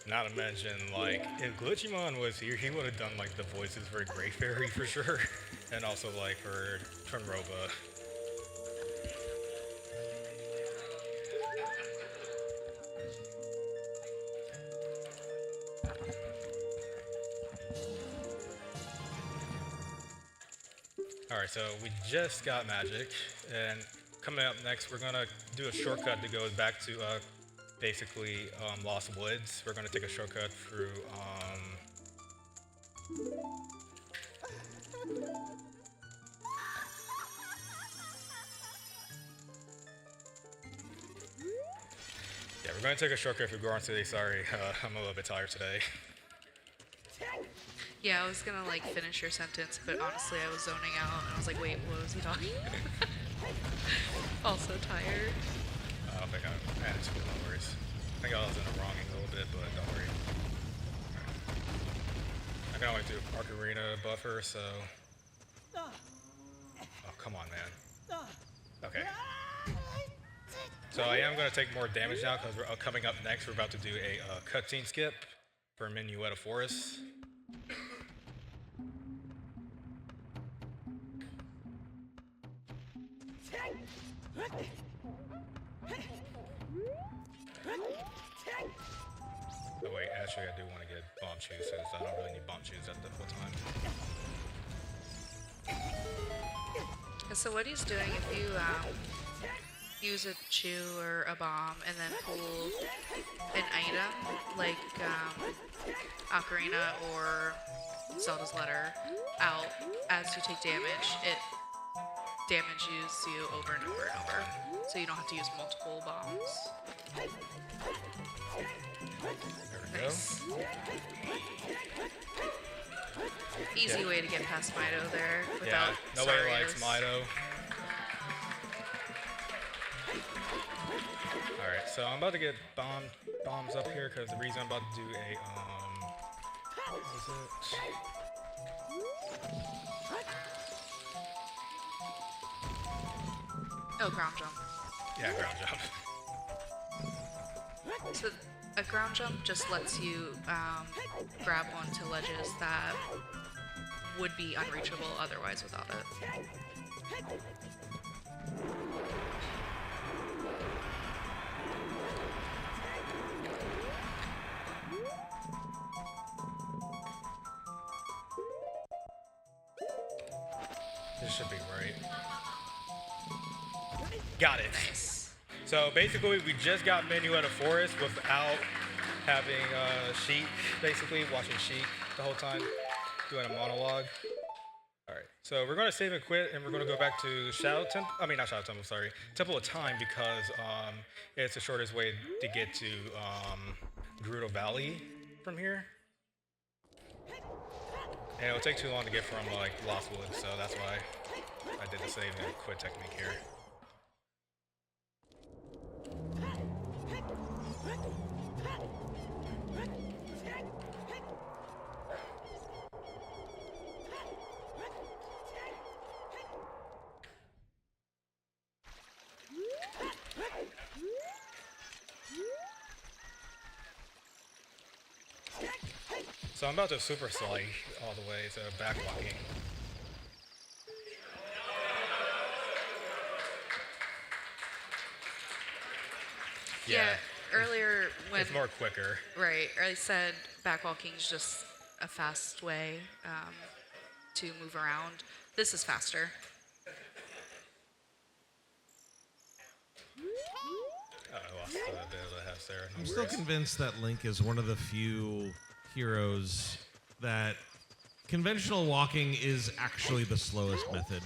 Not to mention, like, if Glitchymon was here, he would have done, like, the voices for Grey Fairy for sure. And also, like, for Trunroba. Alright, so we just got magic. And coming up next, we're gonna do a shortcut that goes back to, basically Lost Woods. We're gonna take a shortcut through yeah, we're gonna take a shortcut through Goron City. Sorry, I'm a little bit tired today. Yeah, I was gonna like finish your sentence, but honestly I was zoning out and I was like, wait, what was he talking about? Also tired. I think it's cool, no worries. I think I was in the wrong a little bit, but don't worry. I can always do Ocarina buffer, so Oh, come on, man. Okay. So I am going to take more damage now because we're coming up next. We're about to do a cutscene skip for Minuetta Forest. Oh wait, actually I do want to get bomb shoes since I don't really need bomb shoes at the full time. So what he's doing, if you use a chew or a bomb and then pull an item like Ocarina or Zelda's Letter out as you take damage, it damages you over and over and over. So you don't have to use multiple bombs. There we go. Easy way to get past Mido there without nobody likes Mido. Alright, so I'm about to get bombs up here because the reason I'm about to do a what is it? Oh, ground jump. Yeah, ground jump. So a ground jump just lets you grab onto ledges that would be unreachable otherwise without it. This should be right. Got it. Nice. So basically, we just got Minuetta Forest without having Sheik, basically, watching Sheik the whole time, doing a monologue. Alright, so we're going to save and quit, and we're going to go back to Shadow Temple, not Shadow Temple, sorry, Temple of Time, because it's the shortest way to get to Gerudo Valley from here. And it'll take too long to get from, like, Lost Woods, so that's why I did the save and quit technique here. So I'm about to super slide all the way to backwalking. Yeah, earlier when... It's more quicker. Right, I said backwalking is just a fast way to move around. This is faster. I lost a bit of the house there. I'm still convinced that Link is one of the few heroes that conventional walking is actually the slowest method.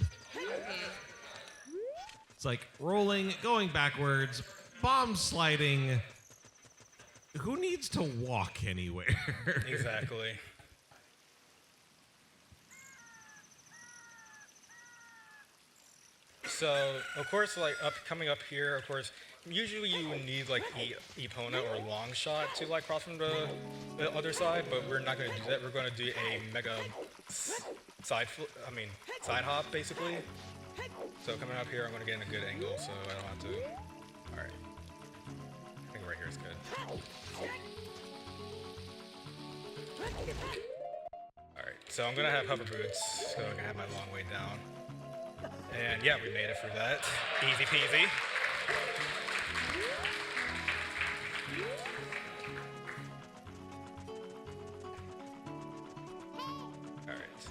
It's like rolling, going backwards, bomb sliding. Who needs to walk anywhere? Exactly. So, of course, like coming up here, of course, usually you would need like Epona or long shot to like cross from the other side, but we're not going to do that. We're going to do a mega side hop basically. So coming up here, I'm going to get in a good angle, so I don't have to. All right, I think right here is good. All right, so I'm going to have hover boots, so I can have my long way down. And yeah, we made it through that. Easy peasy. Alright.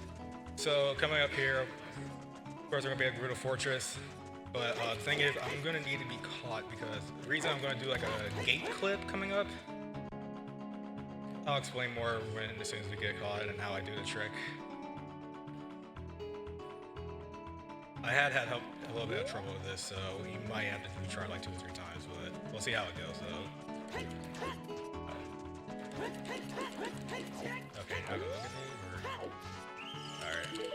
So coming up here, of course, we're going to be at Gerudo Fortress. But the thing is, I'm going to need to be caught because the reason I'm going to do like a gate clip coming up, I'll explain more as soon as we get caught and how I do the trick. I had a little bit of trouble with this, so you might have to retry like 2 or 3 times, but we'll see how it goes, though. Okay, now go look at me, or... Alright.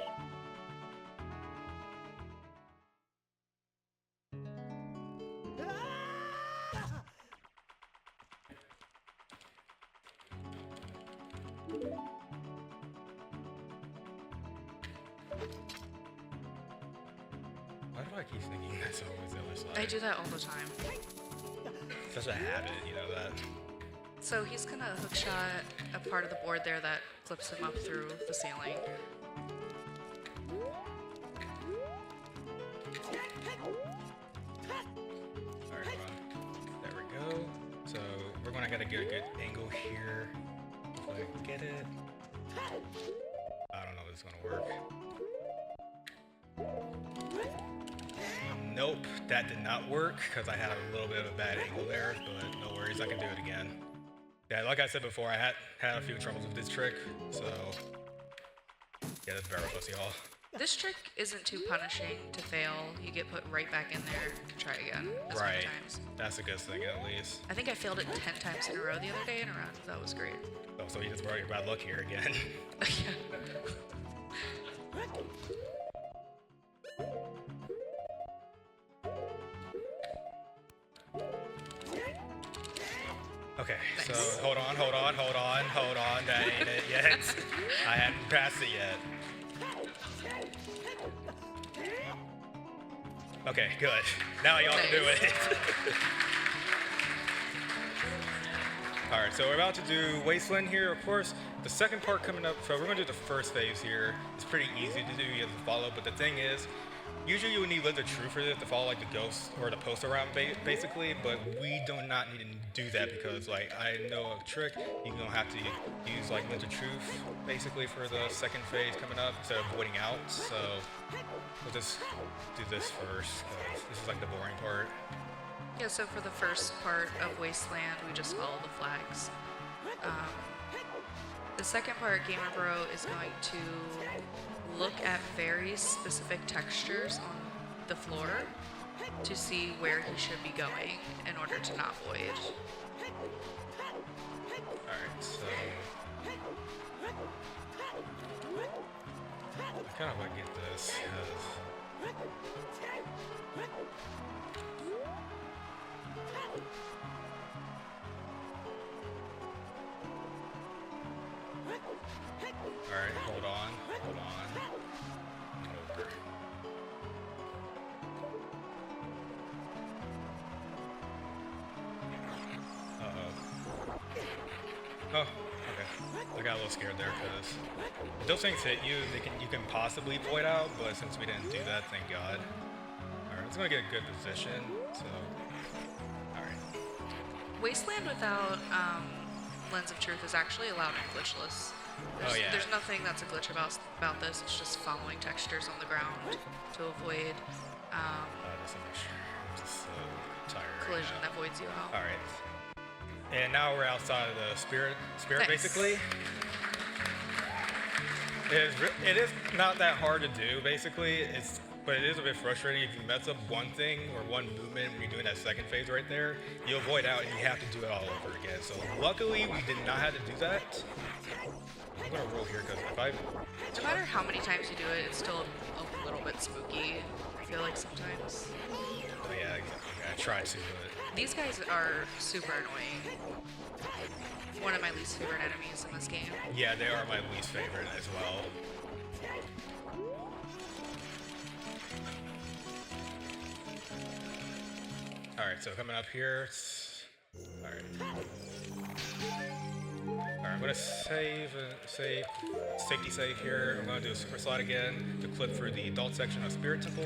keep thinking that's always the other side. I do that all the time. Such a habit, you know that. So he's gonna hookshot a part of the board there that clips him up through the ceiling. Alright, hold on. There we go. So we're gonna gotta get a good angle here. If I can get it. I don't know if it's gonna work. Nope, that did not work because I had a little bit of a bad angle there, but no worries, I can do it again. Yeah, like I said before, I had a few troubles with this trick, so yeah, that's bear with us, y'all. This trick isn't too punishing to fail. You get put right back in there to try again as many times. That's a good thing at least. I think I failed it 10 times in a row the other day in a run. That was great. Oh, so you just brought your bad luck here again. Okay, Nice. so hold on. That ain't it yet. I hadn't passed it yet. Okay, good. Now y'all can do it. Alright, so we're about to do Wasteland here, of course. The second part coming up, so we're going to do the first phase here. It's pretty easy to do, you have to follow, but the thing is, usually you would need Live the Truth for this to follow like the ghost or the post around basically, but we do not need to do that because like I know a trick. You're gonna have to use like Live the Truth basically for the second phase coming up instead of voiding out. So we'll just do this first because this is like the boring part. Yeah, so for the first part of Wasteland, we just follow the flags. The second part, GamerBro is going to look at very specific textures on the floor to see where he should be going in order to not void. Alright, so I kind of want to get this Alright, hold on. Over. Oh, okay. I got a little scared there because if those things hit you, you can possibly void out, but since we didn't do that, thank God. Alright, let's gonna get a good position. So, alright. Wasteland without Lens of Truth is actually allowed in glitchless. There's nothing that's a glitch about this. It's just following textures on the ground to avoid Just to make sure. I'm just so tired. collision right that voids you out. now. Alright. And now we're outside of the spirit Nice. basically. It is not that hard to do basically. But it is a bit frustrating if you mess up one thing or one movement when you're doing that second phase right there, you'll void out and you have to do it all over again. So luckily we did not have to do that. I'm gonna roll here because if I No matter how many times you do it, it's still a little bit spooky. I feel like sometimes. oh yeah, exactly. I tried to, but These guys are super annoying. One of my least favorite enemies in this game. yeah, they are my least favorite as well. Alright, so coming up here, alright. Alright, I'm gonna safety save here. I'm gonna do a super slide again to clip through the adult section of Spirit Temple.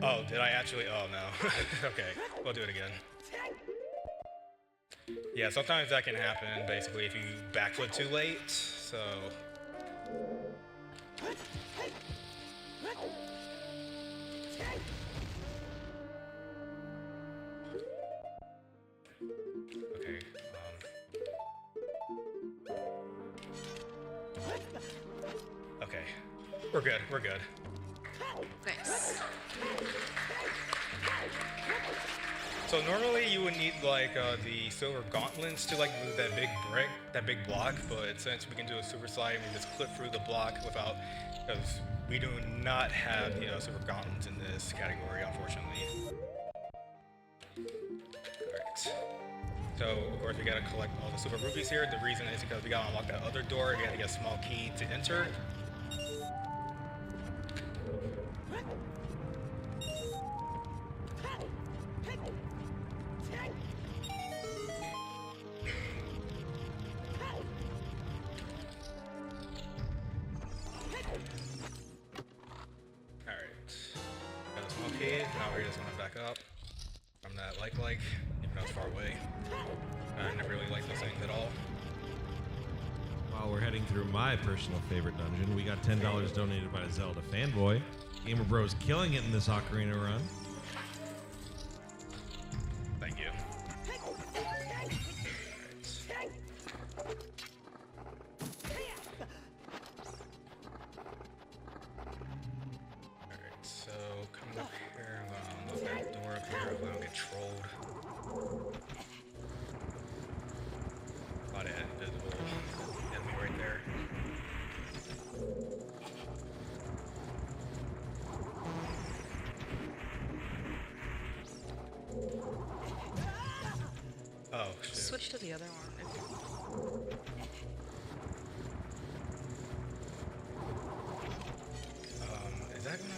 Oh, did I actually? Oh no. Okay, we'll do it again. Yeah, sometimes that can happen, basically, if you backflip too late, so... Okay, okay, we're good. Nice. So normally you would need like the silver gauntlets to like move that big brick, that big block, but since we can do a super slide, we just clip through the block without, because we do not have, silver gauntlets in this category, unfortunately. So, of course, we gotta collect all the super rupees here. The reason is because we gotta unlock that other door. We gotta get a small key to enter. Got a small key. Now we're just gonna back up from that like, even though it's far away. I never really liked those things at all. While we're heading through my personal favorite dungeon, we got $10 donated by Zelda Fanboy. GamerBro's killing it in this Ocarina run. Thank you. Alright, so coming up here, I'm gonna unlock that door up here. I'm gonna get trolled. A lot of invisible enemy right there. Oh, shit. Switch to the other one. Is that gonna...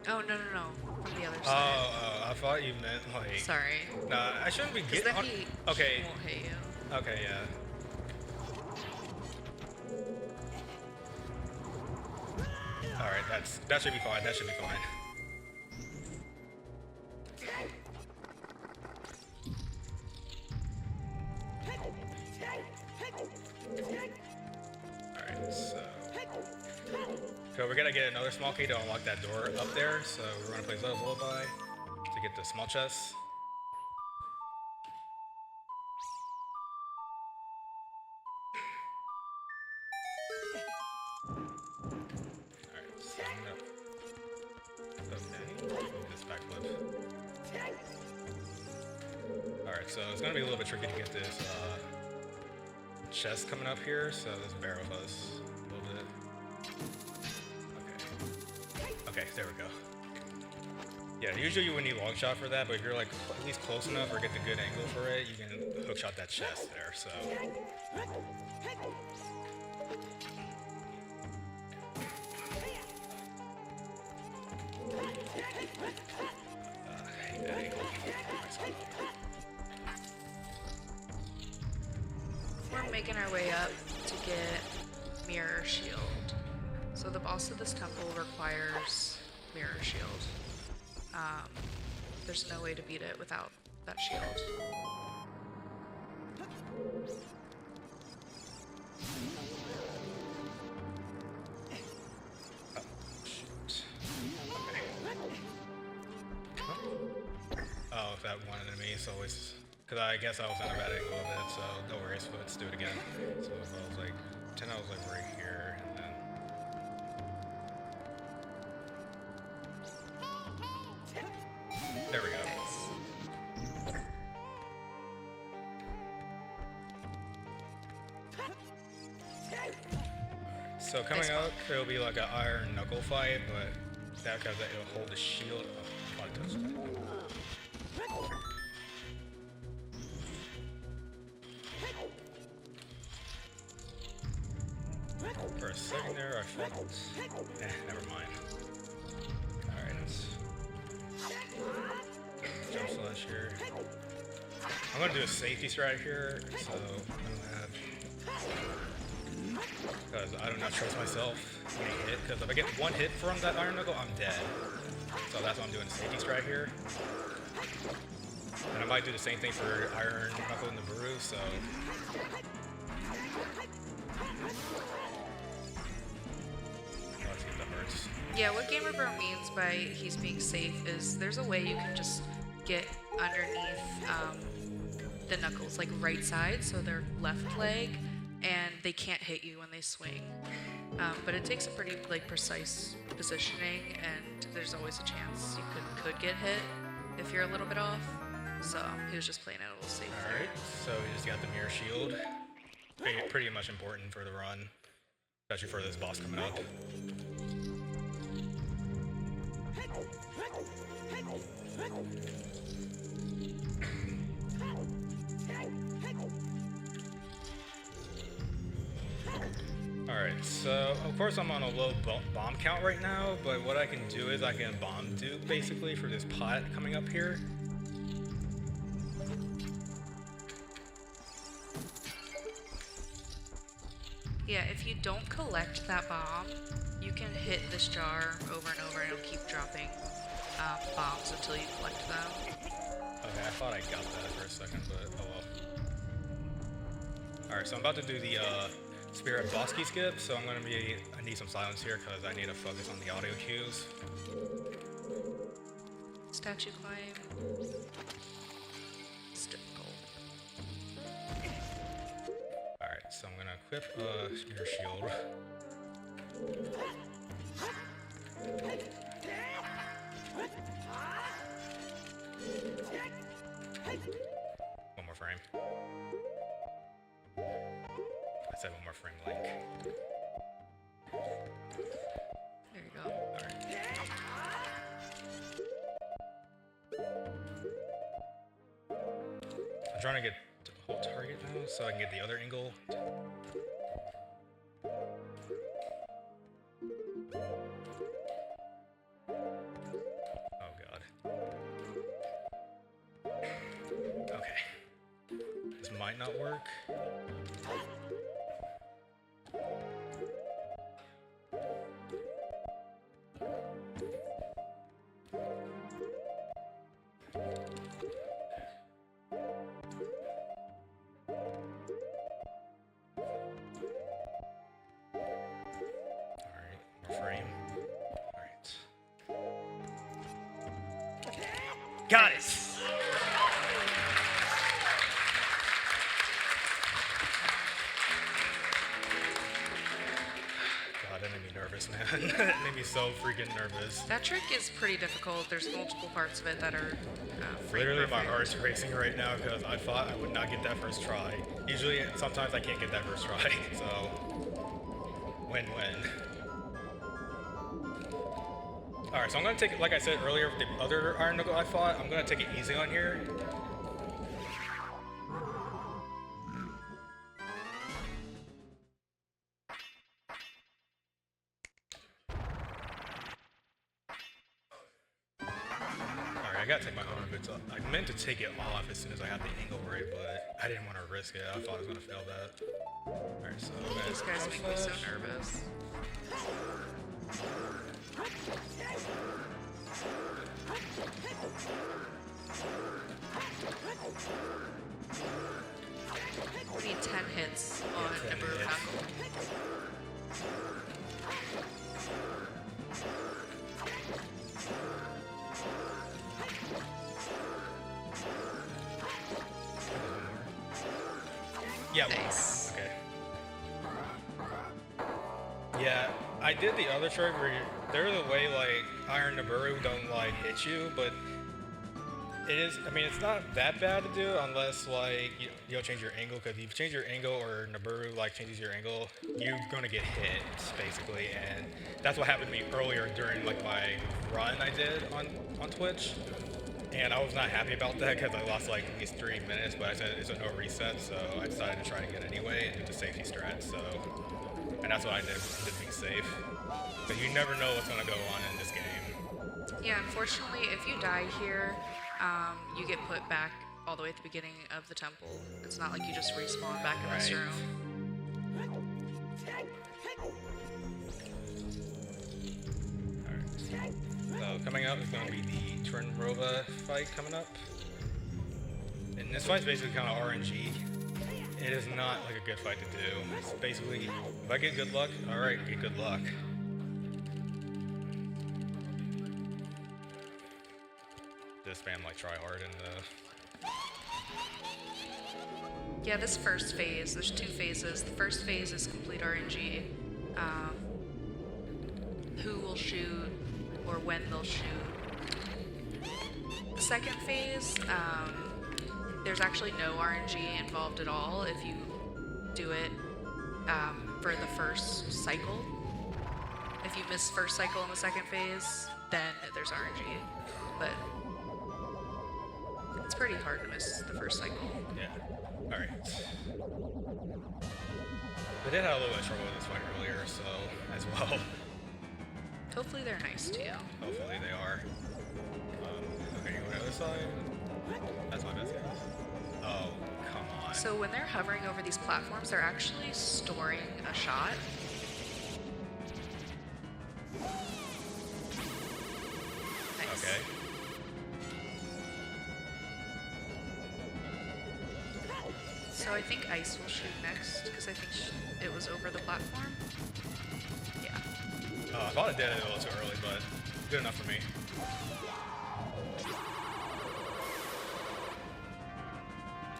Oh, no. From the other Oh, side. I thought you meant like... Sorry. Nah, I shouldn't be Because getting... then he Okay, won't hit you. okay, yeah. Alright, that should be fine, that should be fine. Alright, so we're gonna get another small key to unlock that door up there, so we're gonna play Zelda's Lullaby to get the small chest. Alright, so I'm gonna move this backflip. Alright, so it's gonna be a little bit tricky to get this chest coming up here, so this bear with us a little bit. Okay, there we go. Yeah, usually you would need long shot for that, but if you're like at least close enough or get the good angle for it, you can hook shot that chest there, so. I hate that angle. We're making our way up to get Mirror Shield. So the boss of this temple requires Mirror Shield. There's no way to beat it without that shield. Oh, that one enemy is always... Because I guess I was on a bad angle of it, so no worries, let's do it again. So I was like... 10 I was like right here, and then... There we go. So coming up, it'll be like an iron knuckle fight, but that because it'll hold the shield. Oh, I touched that. For a second there, I felt... never mind. Alright, let's... Jump slash here. I'm gonna do a safety strat here, so I'm gonna have... Because I do not trust myself when I hit, because if I get one hit from that iron knuckle, I'm dead. So that's why I'm doing a safety strat here. And I might do the same thing for iron knuckle in the brew, so... Let's see if that hurts. Yeah, what GamerBro means by he's being safe is there's a way you can just get underneath the knuckles, like right side, so their left leg, and they can't hit you when they swing. But it takes a pretty precise positioning, and there's always a chance you could get hit if you're a little bit off. So he was just playing it a little safe. All right, so we just got the mirror shield. Pretty much important for the run, especially for this boss coming up. Alright, so of course I'm on a low bomb count right now, but what I can do is I can bomb dupe basically for this pot coming up here. Yeah, if you don't collect that bomb, you can hit this jar over and over and it'll keep dropping bombs until you collect them. Okay, I thought I got that for a second, but oh well. Alright, so I'm about to do the Spirit Bosky skip, so I need some silence here because I need to focus on the audio cues. Statue climb. It's difficult. Alright, so I'm gonna equip Spear Shield. One more frame. I said one more frame, like. There you go. Alright. I'm trying to get the whole target now so I can get the other angle. Oh god. Okay. This might not work. Frame. Alright. Got it! God, that made me nervous, man. That made me so freaking nervous. That trick is pretty difficult. There's multiple parts of it that are Literally, my heart's racing right now because I thought I would not get that first try. Usually, sometimes I can't get that first try, so win-win. Alright, so I'm gonna take it, like I said earlier with the other Iron Knuckle I fought, I'm gonna take it easy on here. Alright, I gotta take my armor boots off. I meant to take it off as soon as I had the angle right, but I didn't want to risk it. I thought I was gonna fail that. Alright, so These guys make me so nervous. We need 10 hits on Nibiru Knuckle. yeah, Nice. okay. Yeah, I did the other trick where there's a way like Iron Nibiru don't like hit you, but it is. I mean, it's not that bad to do unless like you don't change your angle. Because if you change your angle or Nibiru like changes your angle, you're gonna get hit basically, and that's what happened to me earlier during like my run I did on Twitch. And I was not happy about that because I lost like at least 3 minutes, but I said it's a no reset, so I decided to try again anyway and do the safety strat. So, and that's what I did, just being safe. But you never know what's gonna go on in this game. Yeah, unfortunately, if you die here, you get put back all the way at the beginning of the temple. It's not like you just respawn back in this Right. room. Alright. So coming up is going to be the Trinrova fight coming up. And this fight's basically kind of RNG. It is not like a good fight to do. It's basically, if I get good luck, alright, get good luck. Just spam like try hard in the... Yeah, this first phase, there's 2 phases. The first phase is complete RNG. Who will shoot or when they'll shoot. The second phase, there's actually no RNG involved at all if you do it for the first cycle. If you miss first cycle in the second phase, then there's RNG. But it's pretty hard to miss the first cycle. Yeah. Alright. They did have a little bit of trouble with this fight earlier, so as well. Hopefully they're nice to you. Hopefully they are. Okay, you go to the other side. That's my best guess. Oh, come on. So when they're hovering over these platforms, they're actually storing a shot. Nice. Okay. So I think Ice will shoot next, because I think it was over the platform. Yeah. I thought it did it a little too early, but good enough for me.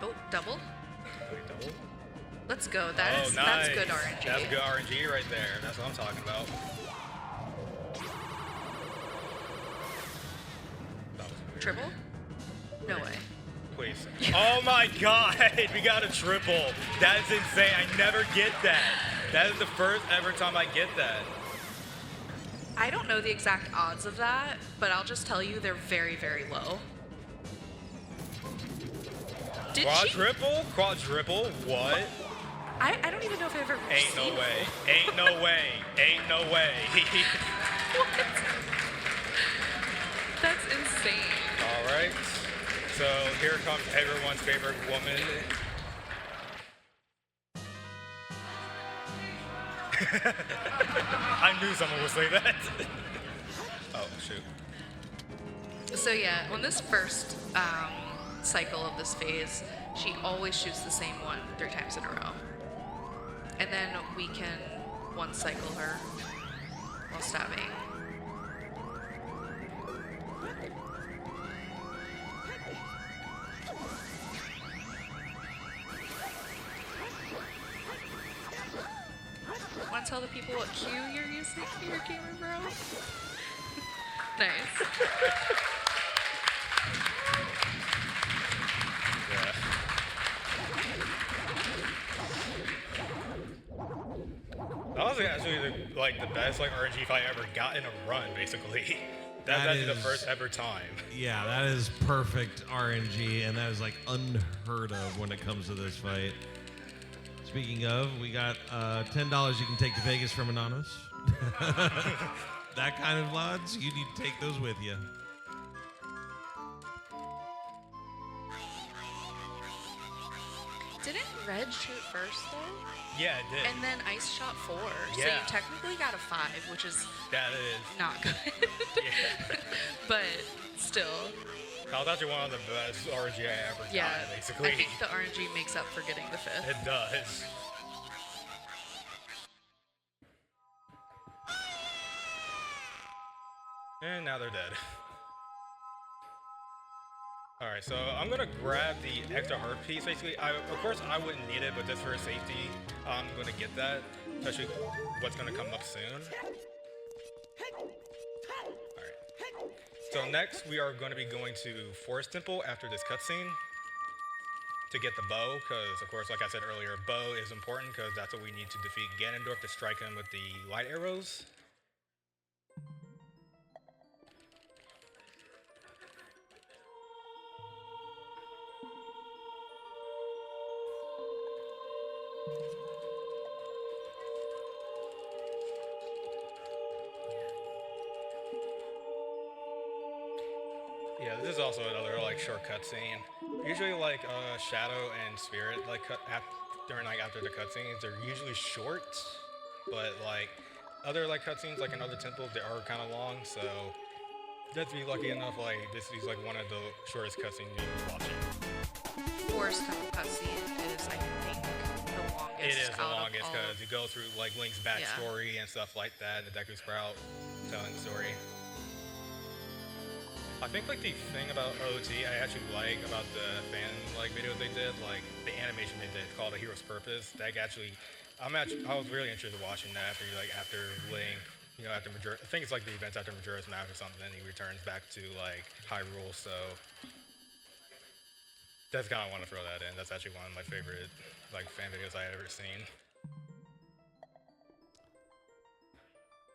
Oh, double? Okay, double. Let's go. Oh, That's nice. good RNG. That's good RNG right there. That's what I'm talking about. That was weird. Triple? No way. Please. Oh my god, we got a triple. That is insane. I never get that. That is the first ever time I get that. I don't know the exact odds of that, but I'll just tell you they're very, very low. Did Quadruple? Quadruple? What? I don't even know if I've ever Ain't no seen way. Ain't no way. Ain't no way. What? That's insane. All right. So here comes everyone's favorite woman. I knew someone would say that. Oh, shoot. So yeah, on this first cycle of this phase, she always shoots the same one 3 times in a row. And then we can one cycle her while stabbing. Want to tell the people what cue you're using for your GamerBro? Nice. Yeah. That was actually the best RNG fight I ever got in a run, basically. That's actually the first ever time. Yeah, that is perfect RNG, and that is like unheard of when it comes to this fight. Speaking of, we got $10 you can take to Vegas from Anonymous. That kind of odds, you need to take those with you. Didn't Red shoot first though? Yeah, it did. And then Ice shot 4. So Yeah. you technically got a 5, which is That is. not good. Yeah. But still, That was actually one of the best RNG I ever yeah. got, basically. I think the RNG makes up for getting the 5th. It does. And now they're dead. Alright, so I'm gonna grab the extra heart piece, basically. Of course, I wouldn't need it, but just for safety, I'm gonna get that, especially what's gonna come up soon. Alright. So next, we are gonna be going to Forest Temple after this cutscene to get the bow, because, of course, like I said earlier, bow is important, because that's what we need to defeat Ganondorf to strike him with the light arrows. Yeah, this is also another short cutscene. Usually Shadow and Spirit after the cutscenes, they're usually short, but other cutscenes in other temples, they are kind of long. So just be lucky enough this is one of the shortest cutscenes you'll be watching. Forest Temple cutscene is, I think, the longest. It is the out of longest all. because you go through Link's backstory and stuff like that, the Deku Sprout telling the story. I think the thing about OT I actually like about the fan videos they did, the animation they did called A Hero's Purpose. That actually, I was really interested in watching that after Link, after Majora. I think it's the events after Majora's Mask or something. He returns back to Hyrule, so that's kind of want to throw that in. That's actually one of my favorite fan videos I ever seen.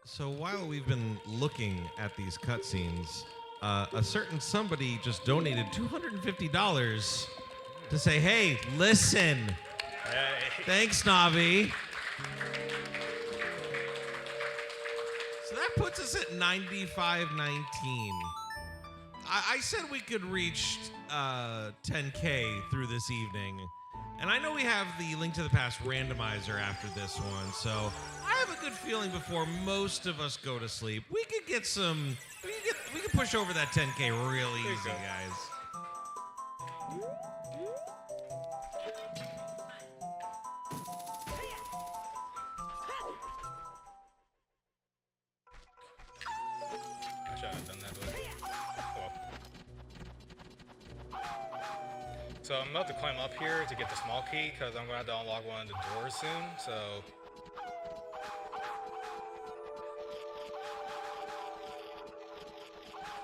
So while we've been looking at these cutscenes, a certain somebody just donated $250 to say, hey, listen. Hey. Thanks, Navi. So that puts us at 95-19. I said we could reach 10K through this evening. And I know we have the Link to the Past randomizer after this one, so I have a good feeling before most of us go to sleep, we could get some. We could push over that 10K really easy, guys. I should have done that, but oh well. So I'm about to climb up here to get the small key because I'm going to have to unlock one of the doors soon. So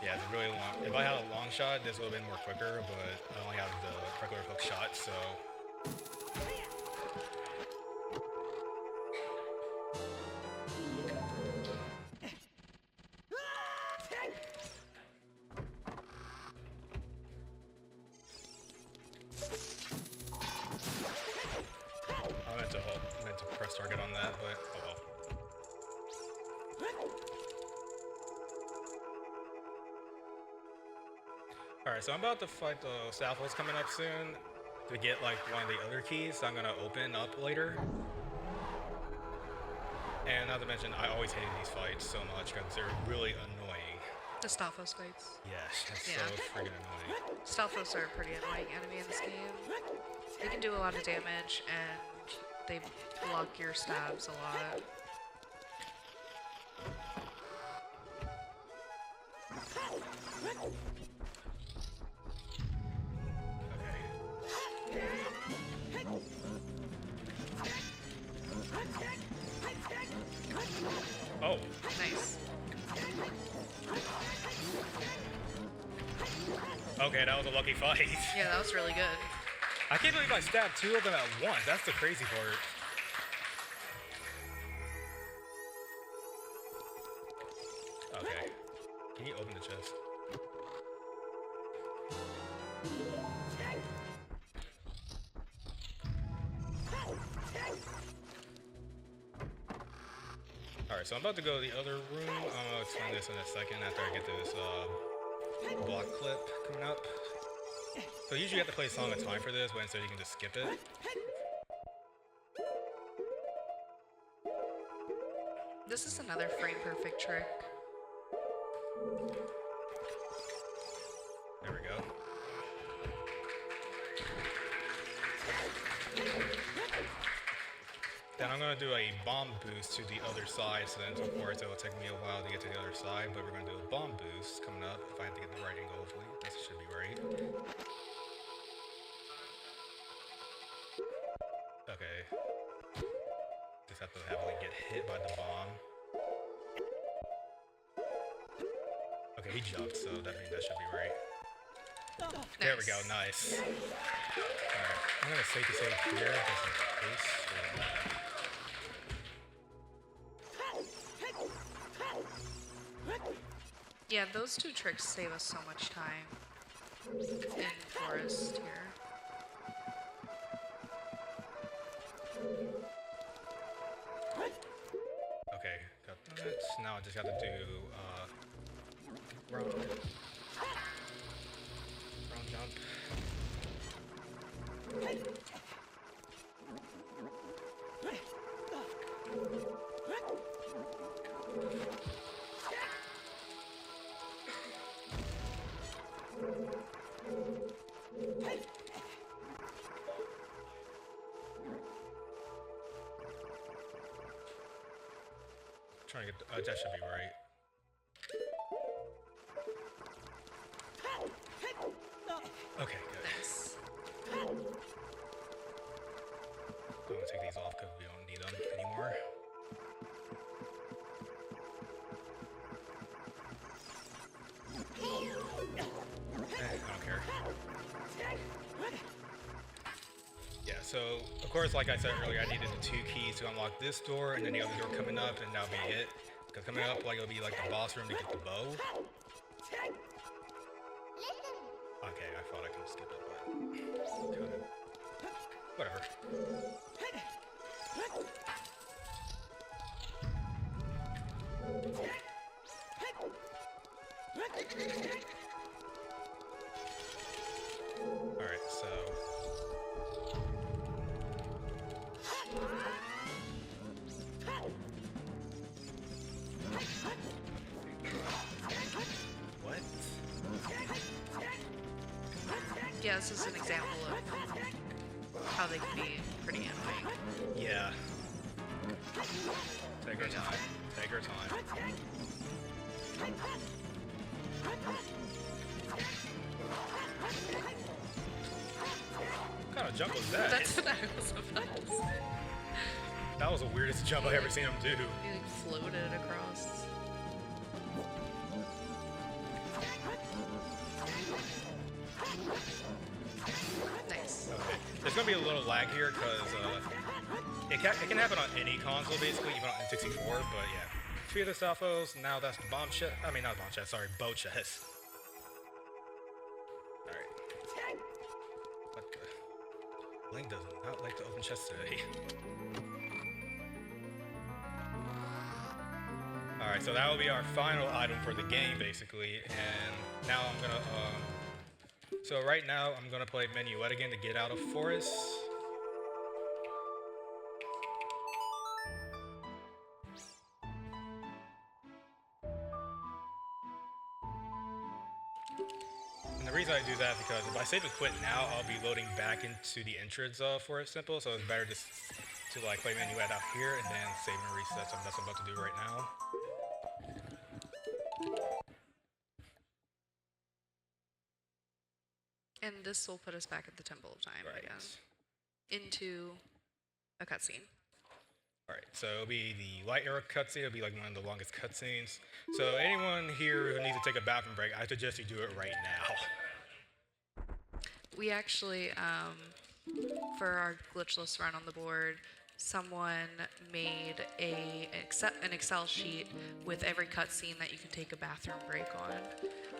yeah, it's really long. If I had a long shot, this would have been more quicker, but I only have the regular hook shot, so. I meant to press target on that, but oh well. Alright, so I'm about to fight the Stalfos coming up soon to get like one of the other keys I'm gonna open up later. And not to mention, I always hated these fights so much because they're really annoying. The Stalfos fights. Yes, it's Yeah. so freaking annoying. Stalfos are a pretty annoying enemy in this game. They can do a lot of damage and they block your stabs a lot. Oh, Nice. okay, that was a lucky fight. Yeah, that was really good. I can't believe I stabbed two of them at once. That's the crazy part. Okay. Can you open the chest? Alright, so I'm about to go to the other room. I'll explain this in a second after I get this block clip coming up. So usually you have to play Song of Time for this, but instead you can just skip it. This is another frame perfect trick. There we go. Then I'm going to do a bomb boost to the other side, so then of course it will take me a while to get to the other side, but we're going to do a bomb boost coming up if I have to get the right angle, hopefully. This should be right. Okay. Just have to heavily get hit by the bomb. Okay, he jumped, so that means that should be right. There we go, nice. Alright, I'm gonna safety save here just in case. Yeah, those two tricks save us so much time in forest here. Okay, got that. Now I just got to do round jump. Trying to get that should be right. Okay, good. Nice. I'm gonna take these off because we don't need them anymore. I don't care. Yeah, so of course, like I said earlier, I needed the two keys to unlock this door and then the other door coming up, and that'll be it. Because coming up, like it'll be like the boss room to get the bow. Okay, I thought I could skip it, but Whatever. Alright, so... What? Yeah, this is an example of how they can be pretty annoying. Yeah. Take our time. Take our time. What kind of jump was that? That's what I was about to say. That was the weirdest jump I've ever seen him do. He like floated across. Nice. Okay. There's gonna be a little lag here because it can happen on any console basically, even on N64. But yeah, fear the Southos. Now that's the bomb chest. I mean, not bomb chest. Sorry, bow chest. All right. What the? Link does not like to open chests today. All right, so that will be our final item for the game basically, and now I'm gonna so right now, I'm gonna play Minuet again to get out of Forest. And the reason I do that is because if I save and quit now, I'll be loading back into the entrance of Forest Temple, so it's better just to like play Minuet out here and then save and reset. So that's what I'm about to do right now. And this will put us back at the Temple of Time again. Into a cutscene. Alright, so it'll be the light arrow cutscene. It'll be like one of the longest cutscenes. So anyone here who needs to take a bathroom break, I suggest you do it right now. We actually, for our glitchless run on the board, someone made an Excel sheet with every cutscene that you can take a bathroom break on.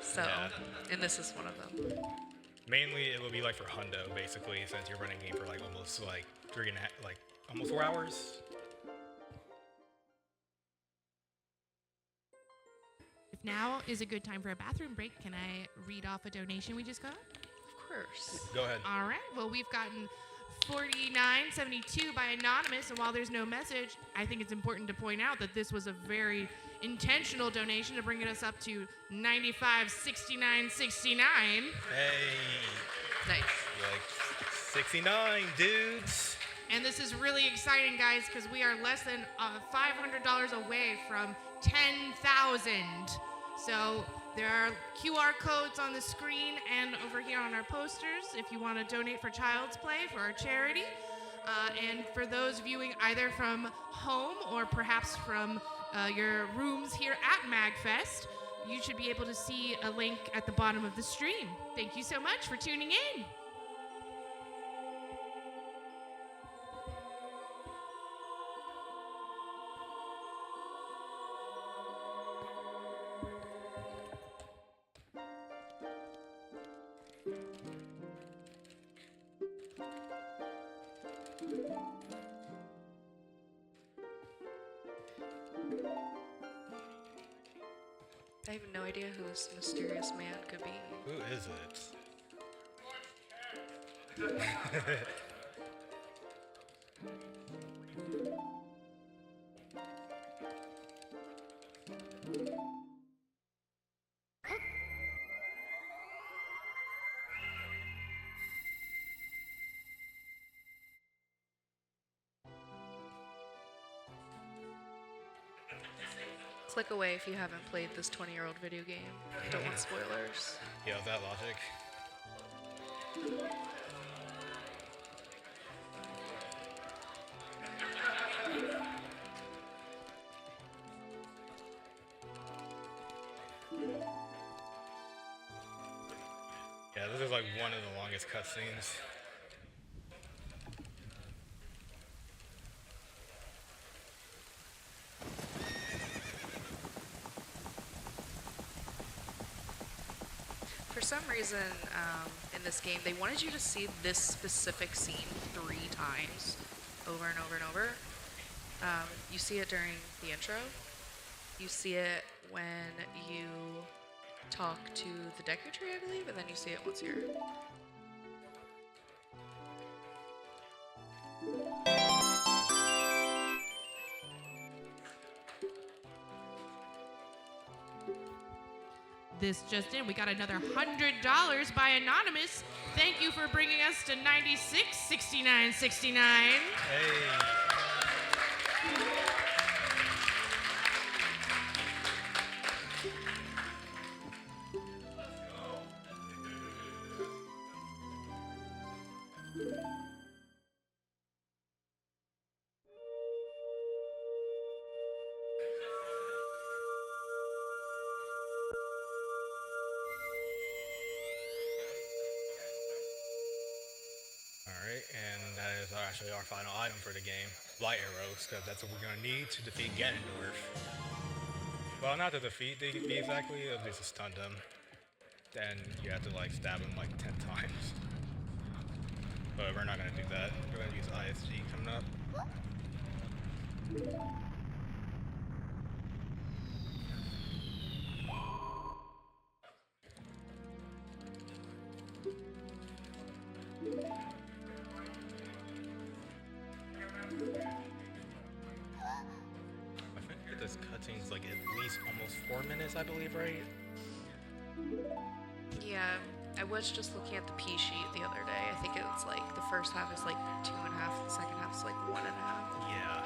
So, Yeah. and this is one of them. Mainly, it will be like for Hundo, basically, since you're running a game for like almost like almost 4 hours. If now is a good time for a bathroom break, can I read off a donation we just got? Of course. Go ahead. All right. Well, we've gotten $49.72 by Anonymous, and while there's no message, I think it's important to point out that this was a very intentional donation to bring us up to $95.69.69. Hey. Nice. Like 69 dudes. And this is really exciting, guys, because we are less than $500 away from 10,000. So there are QR codes on the screen and over here on our posters if you want to donate for Child's Play for our charity. And for those viewing either from home or perhaps from your rooms here at MAGFest, you should be able to see a link at the bottom of the stream. Thank you so much for tuning in. I have no idea who this mysterious man could be. Who is it? Click away if you haven't played this 20-year-old video game. Don't want spoilers. Yeah, that logic. Yeah, this is like one of the longest cutscenes. For some reason, in this game, they wanted you to see this specific scene 3 times, over and over and over. You see it during the intro. You see it when you talk to the Deku Tree, I believe, and then you see it once here. This just in, we got another $100 by Anonymous. Thank you for bringing us to 96.69.69. Hey. Alright, and that is actually our final item for the game, light arrows, because that's what we're going to need to defeat Ganondorf. Well, not to defeat the exactly, it'll just stun them. Then you have to like stab them like 10 times. But we're not going to do that. We're going to use ISG coming up. I think this cutscene's like at least almost 4 minutes, I believe, right? Yeah, I was just looking at the P sheet the other day. I think it's like the first half is like 2.5, the second half is like 1.5. Yeah.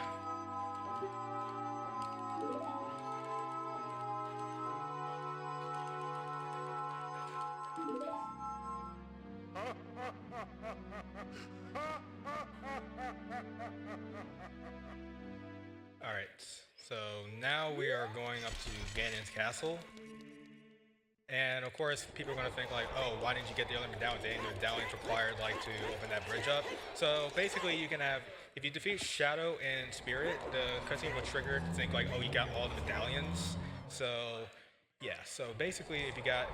Alright, so now we are going up to Ganon's castle. And of course, people are going to think like, oh, why didn't you get the other medallions? The medallions required like to open that bridge up. So basically you can have, if you defeat Shadow and Spirit, the cutscene will trigger to think like, oh, you got all the medallions. So yeah, so basically if you got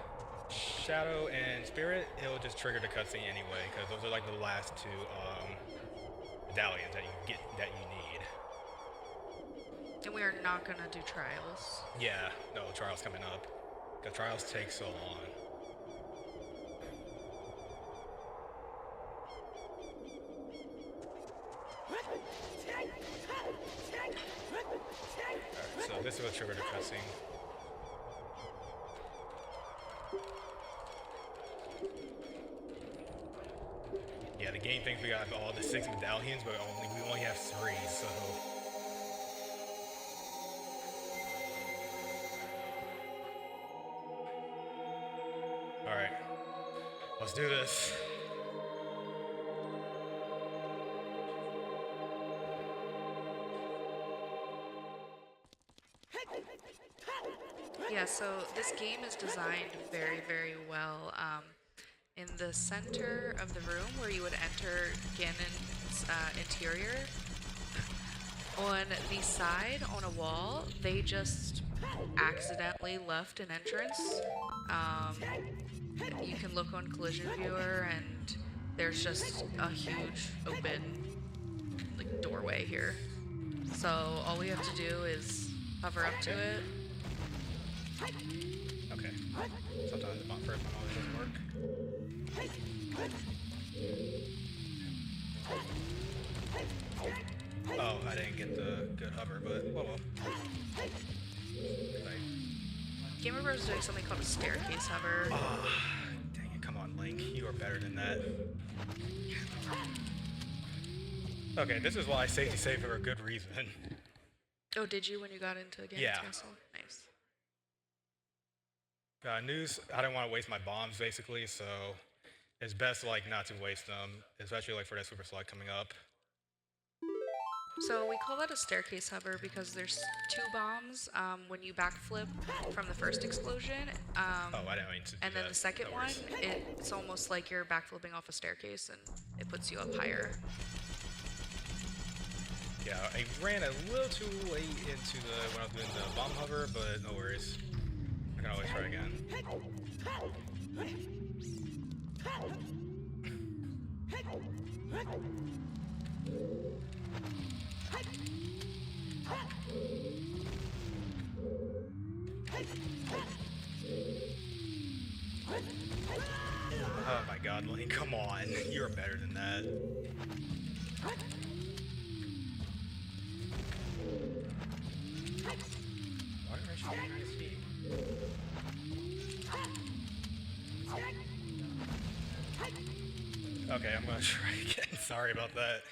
Shadow and Spirit, it'll just trigger the cutscene anyway, because those are like the last 2 medallions that you get that you need. And we are not gonna do trials. Yeah, no, trials coming up. The trials take so long. Alright, so this will trigger the cutscene. Yeah, the game thinks we got all the 6 medallions, but we only have 3, so. Alright, let's do this. Yeah, so this game is designed very, very well. In the center of the room where you would enter Ganon's interior, on the side on a wall, they just accidentally left an entrance. You can look on Collision Viewer and there's just a huge open like doorway here. So all we have to do is hover up to it. Okay. Sometimes the first one always doesn't work. Oh, I didn't get the good hover, but well. GamerBro's doing something called a staircase hover. Ah, dang it, come on, Link. You are better than that. Okay, this is why I safety save for a good reason. Oh, did you when you got into Ganon's Yeah. castle? Nice. News, I don't want to waste my bombs, basically, so it's best, like, not to waste them, especially, like, for that super slide coming up. So we call that a staircase hover because there's 2 bombs when you backflip from the first explosion. Oh, I didn't mean to do And then that. the second No one, worries. it's almost like you're backflipping off a staircase and it puts you up higher. Yeah, I ran a little too late into when I was doing the bomb hover, but no worries. I can always try again. Oh my god, Link, come on. You're better than that. Why aren't you getting ISP? Okay, I'm gonna try again. Sorry about that.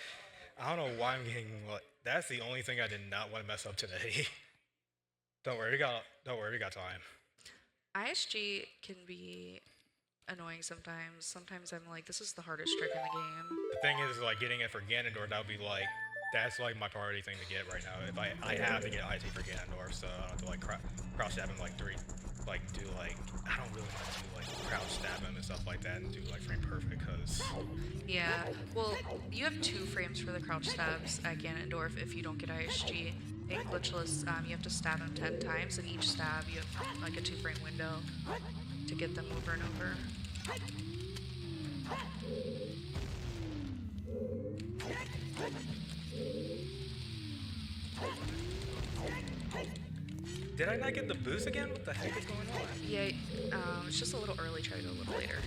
I don't know why I'm getting, like, that's the only thing I did not want to mess up today. Don't worry, we got time. ISG can be annoying sometimes. Sometimes I'm like, this is the hardest trick in the game. The thing is, like, getting it for Ganondorf, that would be like, that's like my priority thing to get right now. If I have to get IT for Ganondorf, so I don't have to like crouch stab him like I don't really want to do like crouch stab him and stuff like that and do like frame perfect because. Yeah, well, you have 2 frames for the crouch stabs at Ganondorf if you don't get ISG. In glitchless, you have to stab him 10 times, and each stab you have like a 2-frame window to get them over and over. Did I not get the boost again? What the heck is going on? Yeah, it's just a little early. Try to go a little later.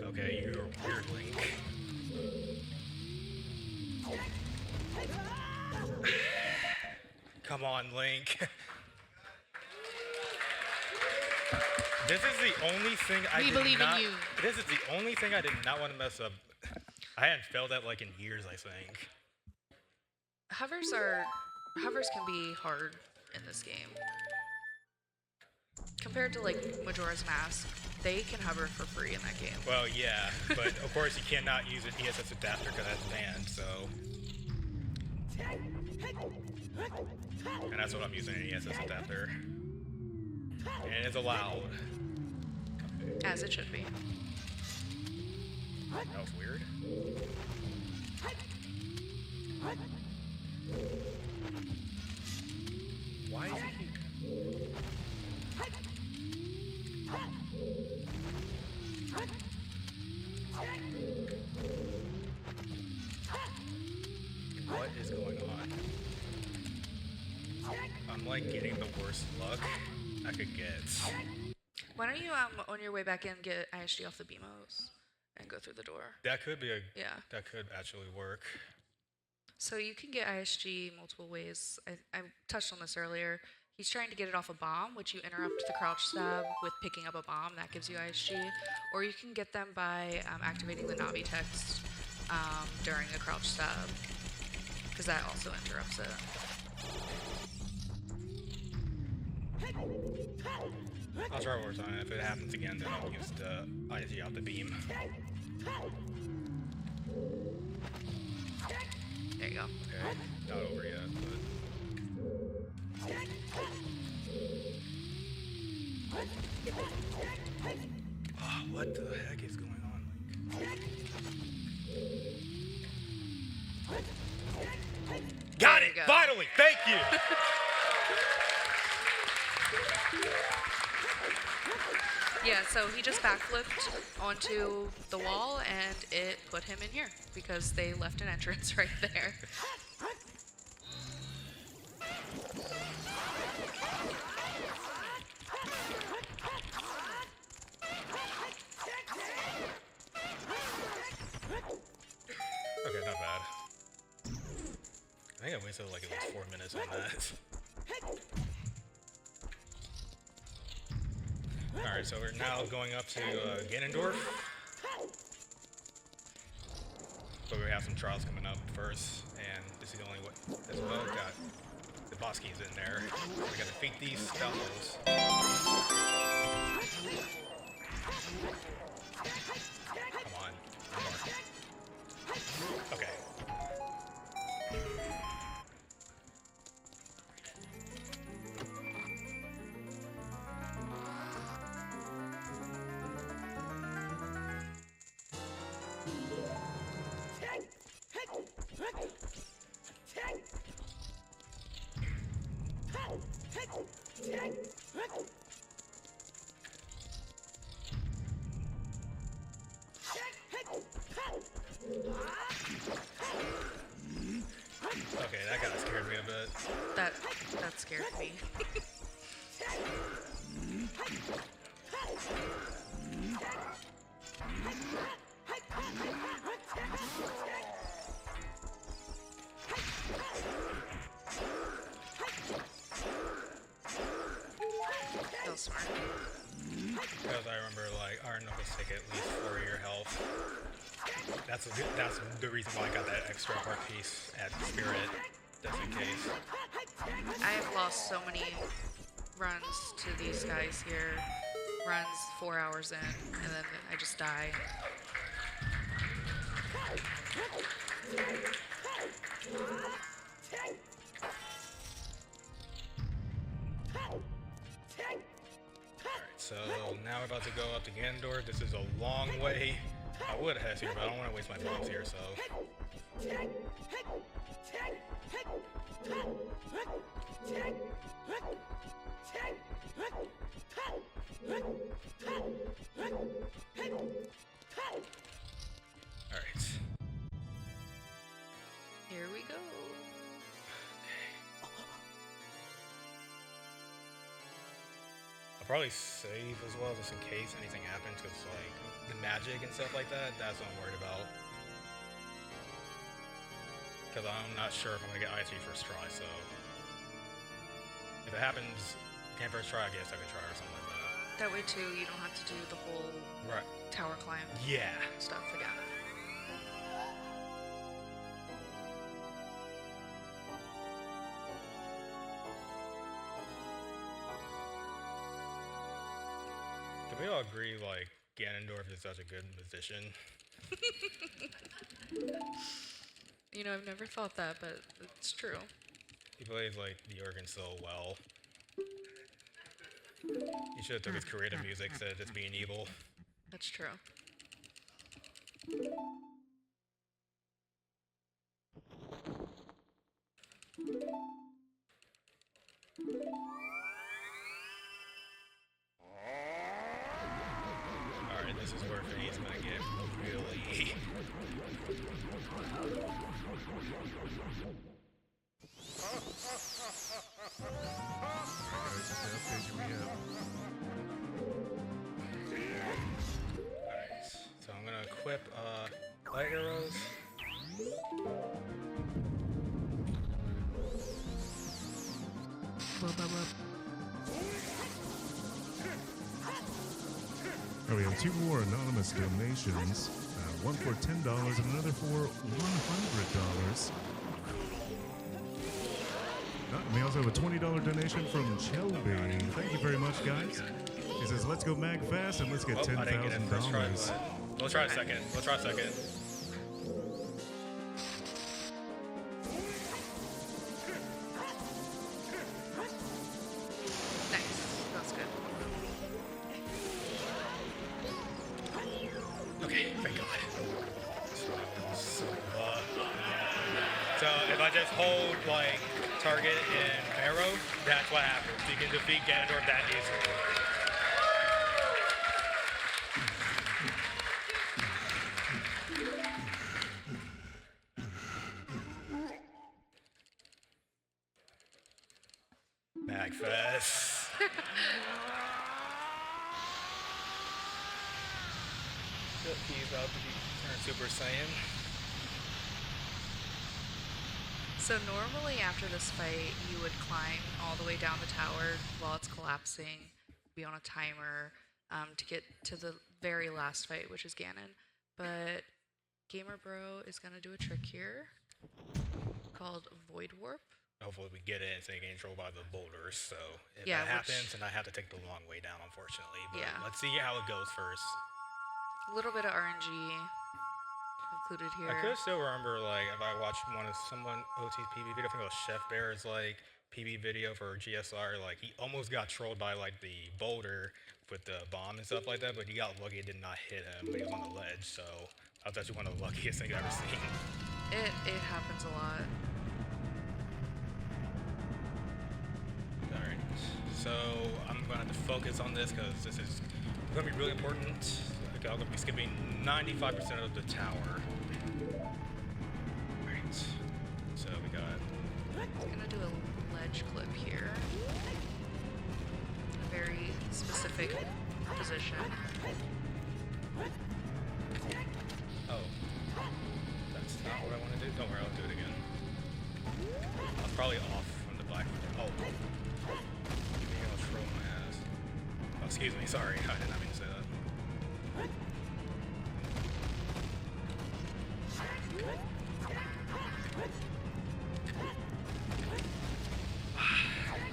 Okay, you're weird, Link. Come on, Link. This is the only thing I We did believe not. in you. This is the only thing I did not want to mess up. I hadn't failed that like in years, I think. Hovers can be hard in this game. Compared to like Majora's Mask, they can hover for free in that game. Well, yeah, but of course you cannot use an ESS adapter because that's banned, so. And that's what I'm using, an ESS adapter. And it's allowed. As it should be. That was weird. Why is he here? What is going on? I'm like getting the worst luck I could get. Why don't you on your way back in get ISG off the BMOs and go through the door? That could be Yeah. that could actually work. So you can get ISG multiple ways. I touched on this earlier. He's trying to get it off a bomb, which you interrupt the crouch stab with picking up a bomb. That gives you ISG. Or you can get them by activating the Navi text during a crouch stab, because that also interrupts it. I'll try one more time. If it happens again, then I'll use the ISG out the beam. There you go. Okay, not over yet, but. Oh, what the heck is going on, Link? Got it! There you go. Finally! Thank you! Yeah, so he just backflipped onto the wall, and it put him in here, because they left an entrance right there. Okay, not bad. I think I wasted like at least 4 minutes on that. Alright, so we're now going up to Ganondorf. But we have some trials coming up first, and this is the only way as well. Got the boss keys in there. We gotta defeat these fellows. Come on. One more. Okay. Okay, that kind of scared me a bit. That scared me. Feel smart. Because I remember, like, iron knuckles take at least 4 of your health. That's the reason why I got that extra heart piece at Spirit, just in case. I have lost so many runs to these guys here. Runs 4 hours in, and then I just die. So now we're about to go up to Ganondorf. This is a long way. I would head here, but I don't want to waste my bombs here, so. Alright. Here we go. I'll probably save as well, just in case anything happens, because like the magic and stuff like that, that's what I'm worried about. Because I'm not sure if I'm gonna get ISV first try, so if it happens, can't first try, I guess I can try or something like that. That way too, you don't have to do the whole tower climb Yeah. stuff again. Can we all agree, like, Ganondorf is such a good musician? You know, I've never thought that, but it's true. He plays, like, the organ so well. He should have took his creative music instead of just being evil. That's true. Alright, this is where Fanny's gonna get really... Alright, so I'm gonna equip light arrows. Oh, we have 2 more anonymous donations. One for $10 and another for $100. And we also have a $20 donation from Shelby. Thank you very much, guys. He says, let's go magFAST and let's get I didn't get in first try, $10,000. but we'll try a second. We'll try a second. Nice. That's good. Okay, thank God. So if I just hold like target and arrow, that's what happens. You can defeat Ganondorf that easily. magFAST. He's about to be turned Super Saiyan. So normally after this fight, you would climb all the way down the tower while it's collapsing, be on a timer to get to the very last fight, which is Ganon. But GamerBro is gonna do a trick here called Void Warp. Hopefully we get it so you get controlled by the boulders. So if Yeah, that happens, then I have to take the long way down, unfortunately. But Yeah. let's see how it goes first. A little bit of RNG included here. I could still remember, like, if I watched someone OT's PB video, I think it was Chef Bear's, like, PB video for GSR, like, he almost got trolled by, like, the boulder with the bomb and stuff like that, but he got lucky it did not hit him when he was on the ledge, so that was actually one of the luckiest things I've ever seen. It happens a lot. Alright, so I'm going to have to focus on this because this is going to be really important. I'm going to be skipping 95% of the tower. Alright, so we got wedge clip here. A very specific position. Oh. That's not what I want to do. Don't worry, I'll do it again. I'm probably off from the black. Oh. Maybe I'll throw my ass. Oh, excuse me, sorry. I did not mean to say that.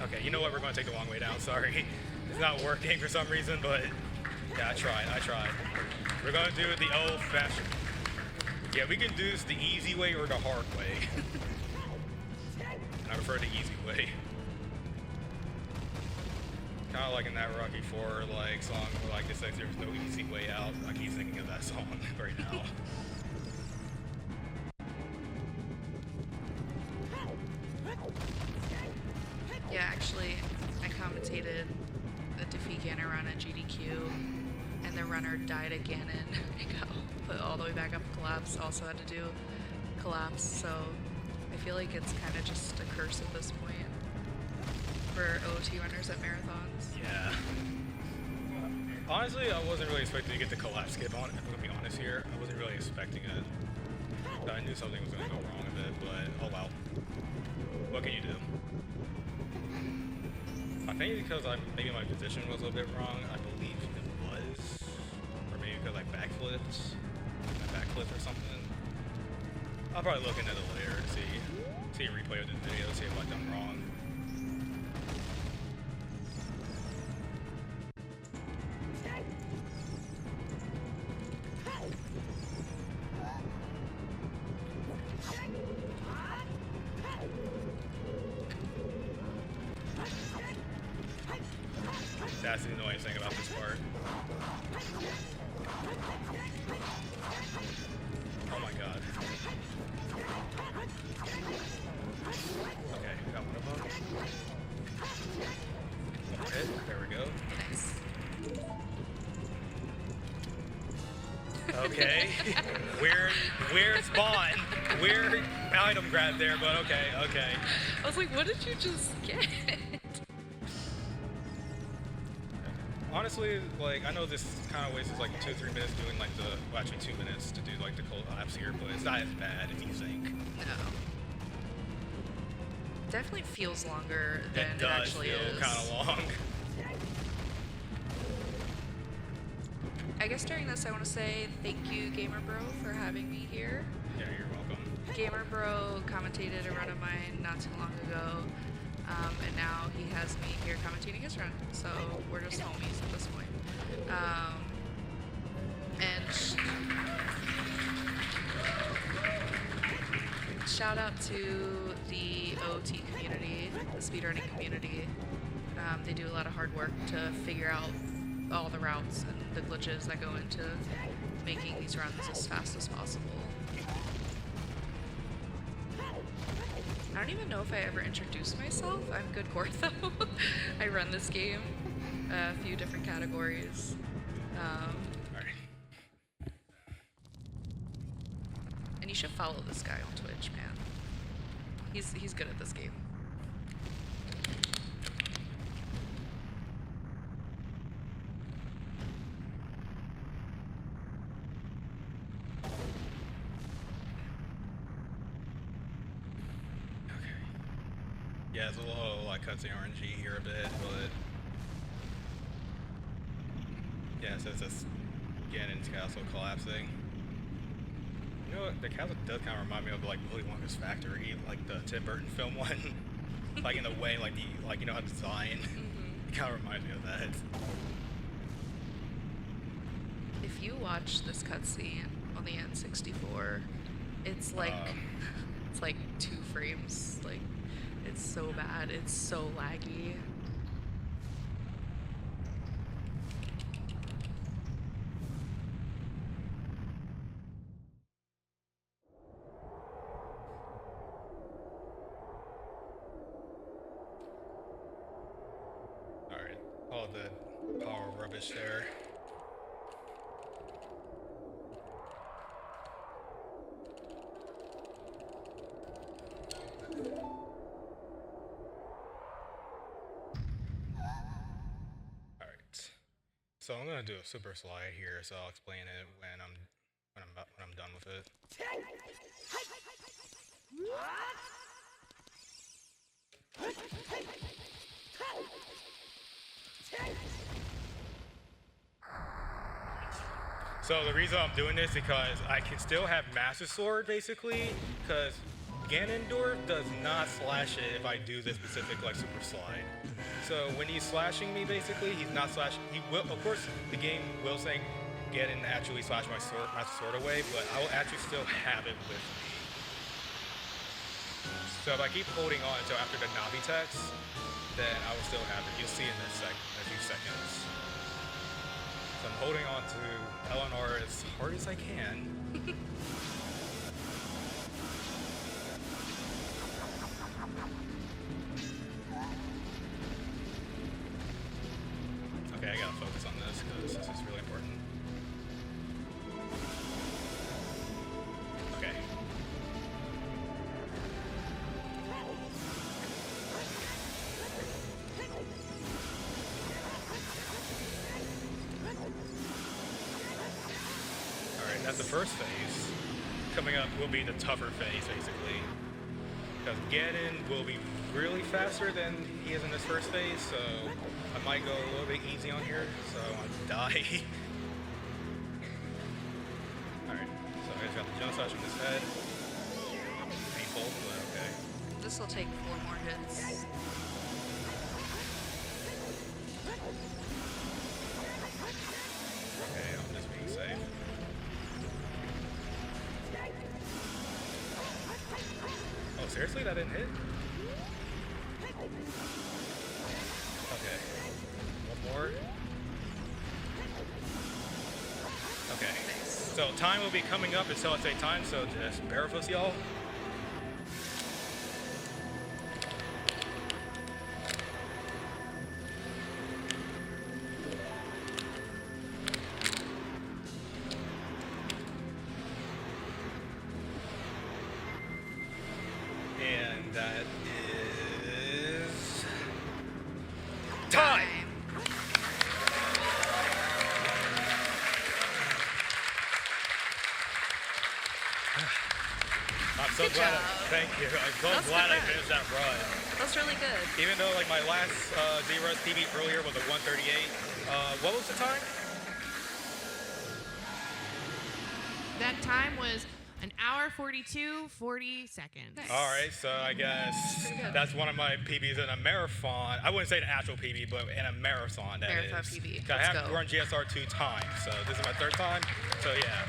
Okay, you know what? We're going to take the long way down. Sorry. It's not working for some reason, but yeah, I tried. We're going to do it the old-fashioned. Yeah, we can do this the easy way or the hard way. And I prefer the easy way. Kind of like in that Rocky 4 like song where like it says there's no easy way out. I keep thinking of that song right now. Yeah, actually, I commentated the defeat Ganon run at GDQ, and the runner died at Ganon and got put all the way back up and collapsed. Also had to do collapse, so I feel like it's kind of just a curse at this point for OT runners at marathons. Yeah. Honestly, I wasn't really expecting to get the collapse skip on. I'm gonna be honest here. I wasn't really expecting it. I knew something was gonna go wrong with it, but oh well. What can you do? I think because maybe my position was a bit wrong. I believe it was, or maybe because I backflipped, or something. I'll probably look into it later and see a replay of this video, see if I've done wrong. That's the annoying thing about this part. Oh my god. Okay, we got one of them. Okay, there we go. Nice. Okay. Weird spawn. Weird item grab there, but okay. I was like, what did you just get? Honestly, like, I know this kind of wastes like 2-3 minutes doing like well, actually 2 minutes to do like the collapse here, but it's not as bad as you think. No. Definitely feels longer than It it does actually feel is. kind of long. I guess during this I want to say thank you, GamerBro, for having me here. Yeah, you're welcome. GamerBro commentated a run of mine not too long ago, and now he has me here commentating his run, so we're just homies at this point. And shout out to the OT community, the speedrunning community. They do a lot of hard work to figure out all the routes and the glitches that go into making these runs as fast as possible. I don't even know if I ever introduced myself. I'm good core though. I run this game, a few different categories. Alright. And you should follow this guy on Twitch, man. He's good at this game. Yeah, it's a little like cutscene RNG here a bit, but yeah, so it's just Ganon's castle collapsing. You know what? The castle does kind of remind me of like Willy Wonka's Factory, like the Tim Burton film one. Like in a way, like you know how to design. It kind of reminds me of that. If you watch this cutscene on the N64, it's like it's like 2 frames. Like, it's so bad. It's so laggy. Alright, all the power rubbish there. So I'm gonna do a super slide here, so I'll explain it when I'm done with it. So the reason I'm doing this is because I can still have Master Sword basically, because Ganondorf does not slash it if I do this specific like super slide. So when he's slashing me basically, he's not slashing. He will, of course, the game will say Ganon actually slash my sword away, but I will actually still have it with me. So if I keep holding on until after the Navi text, then I will still have it. You'll see in a few seconds. So I'm holding on to LNR as hard as I can. Okay, I gotta focus on this because this is really important. Okay. Alright, that's the first phase. Coming up will be the tougher phase, basically. Because Ganon will be really faster than he is in this first phase, so I might go a little bit easy on here, so I want to die. Alright, so I just got the jump slash on this head. Painful, but okay. This will take 4 more hits. Okay, I'm just being safe. Oh, seriously? That didn't hit? Okay. One more. Okay. So time will be coming up until I say time, so just bear with us, y'all. And that is time. I'm so Good glad. job. Thank you. I'm so That's glad good I run. finished that run. That's really good. Even though like my last Z-Rush PB earlier was a 138. What was the time? That time was 1 hour 42, 40 seconds. Nice. All right, so I guess Pretty good. that's one of my PBs in a marathon. I wouldn't say an actual PB, but in a marathon. That Marathon is. PB. 'Cause I Let's have go. run GSR 2 times, so this is my 3rd time. So yeah.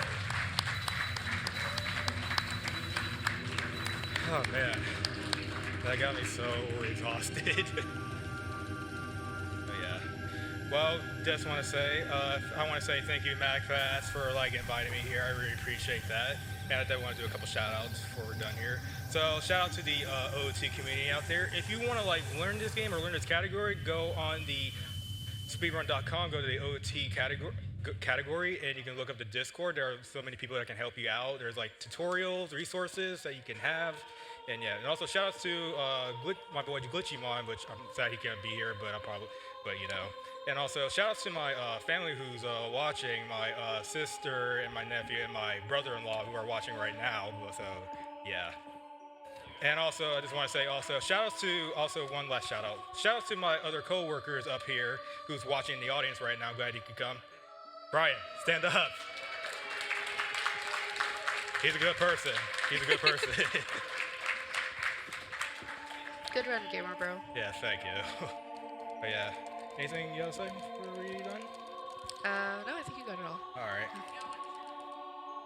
Oh man, that got me so exhausted. But yeah. Well, just want to say, I want to say thank you, magFAST, for like inviting me here. I really appreciate that. And I do want to do a couple shout outs before we're done here. So shout out to the OOT community out there. If you want to like learn this game or learn this category, go on the speedrun.com, go to the OOT category, and you can look up the Discord. There are so many people that can help you out. There's like tutorials, resources that you can have. And yeah, and also shout outs to my boy Glitchymon, which I'm sad he can't be here, but you know. And also shout outs to my family who's watching, my sister and my nephew and my brother-in-law who are watching right now. So yeah. And also I just want to say also shout outs to one last shout out. Shout outs to my other co-workers up here who's watching in the audience right now. Glad you could come. Brian, stand up. He's a good person. He's a good person. Good run, GamerBro. Yeah, thank you. But yeah, anything you gotta say before we're done? No, I think you got it all. All right.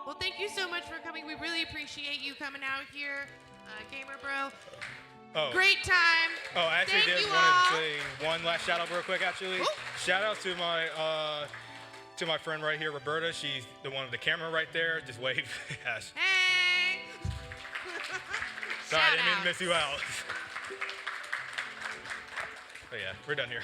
Well, thank you so much for coming. We really appreciate you coming out here, GamerBro. Oh. Great time. Oh, I actually Thank did you want all. to say one last shout out real quick. Actually, Ooh. shout out to my friend right here, Roberta. She's the one with the camera right there. Just wave. Yes. Hey. Sorry, I Shout didn't mean out. to miss you out. But yeah, we're done here.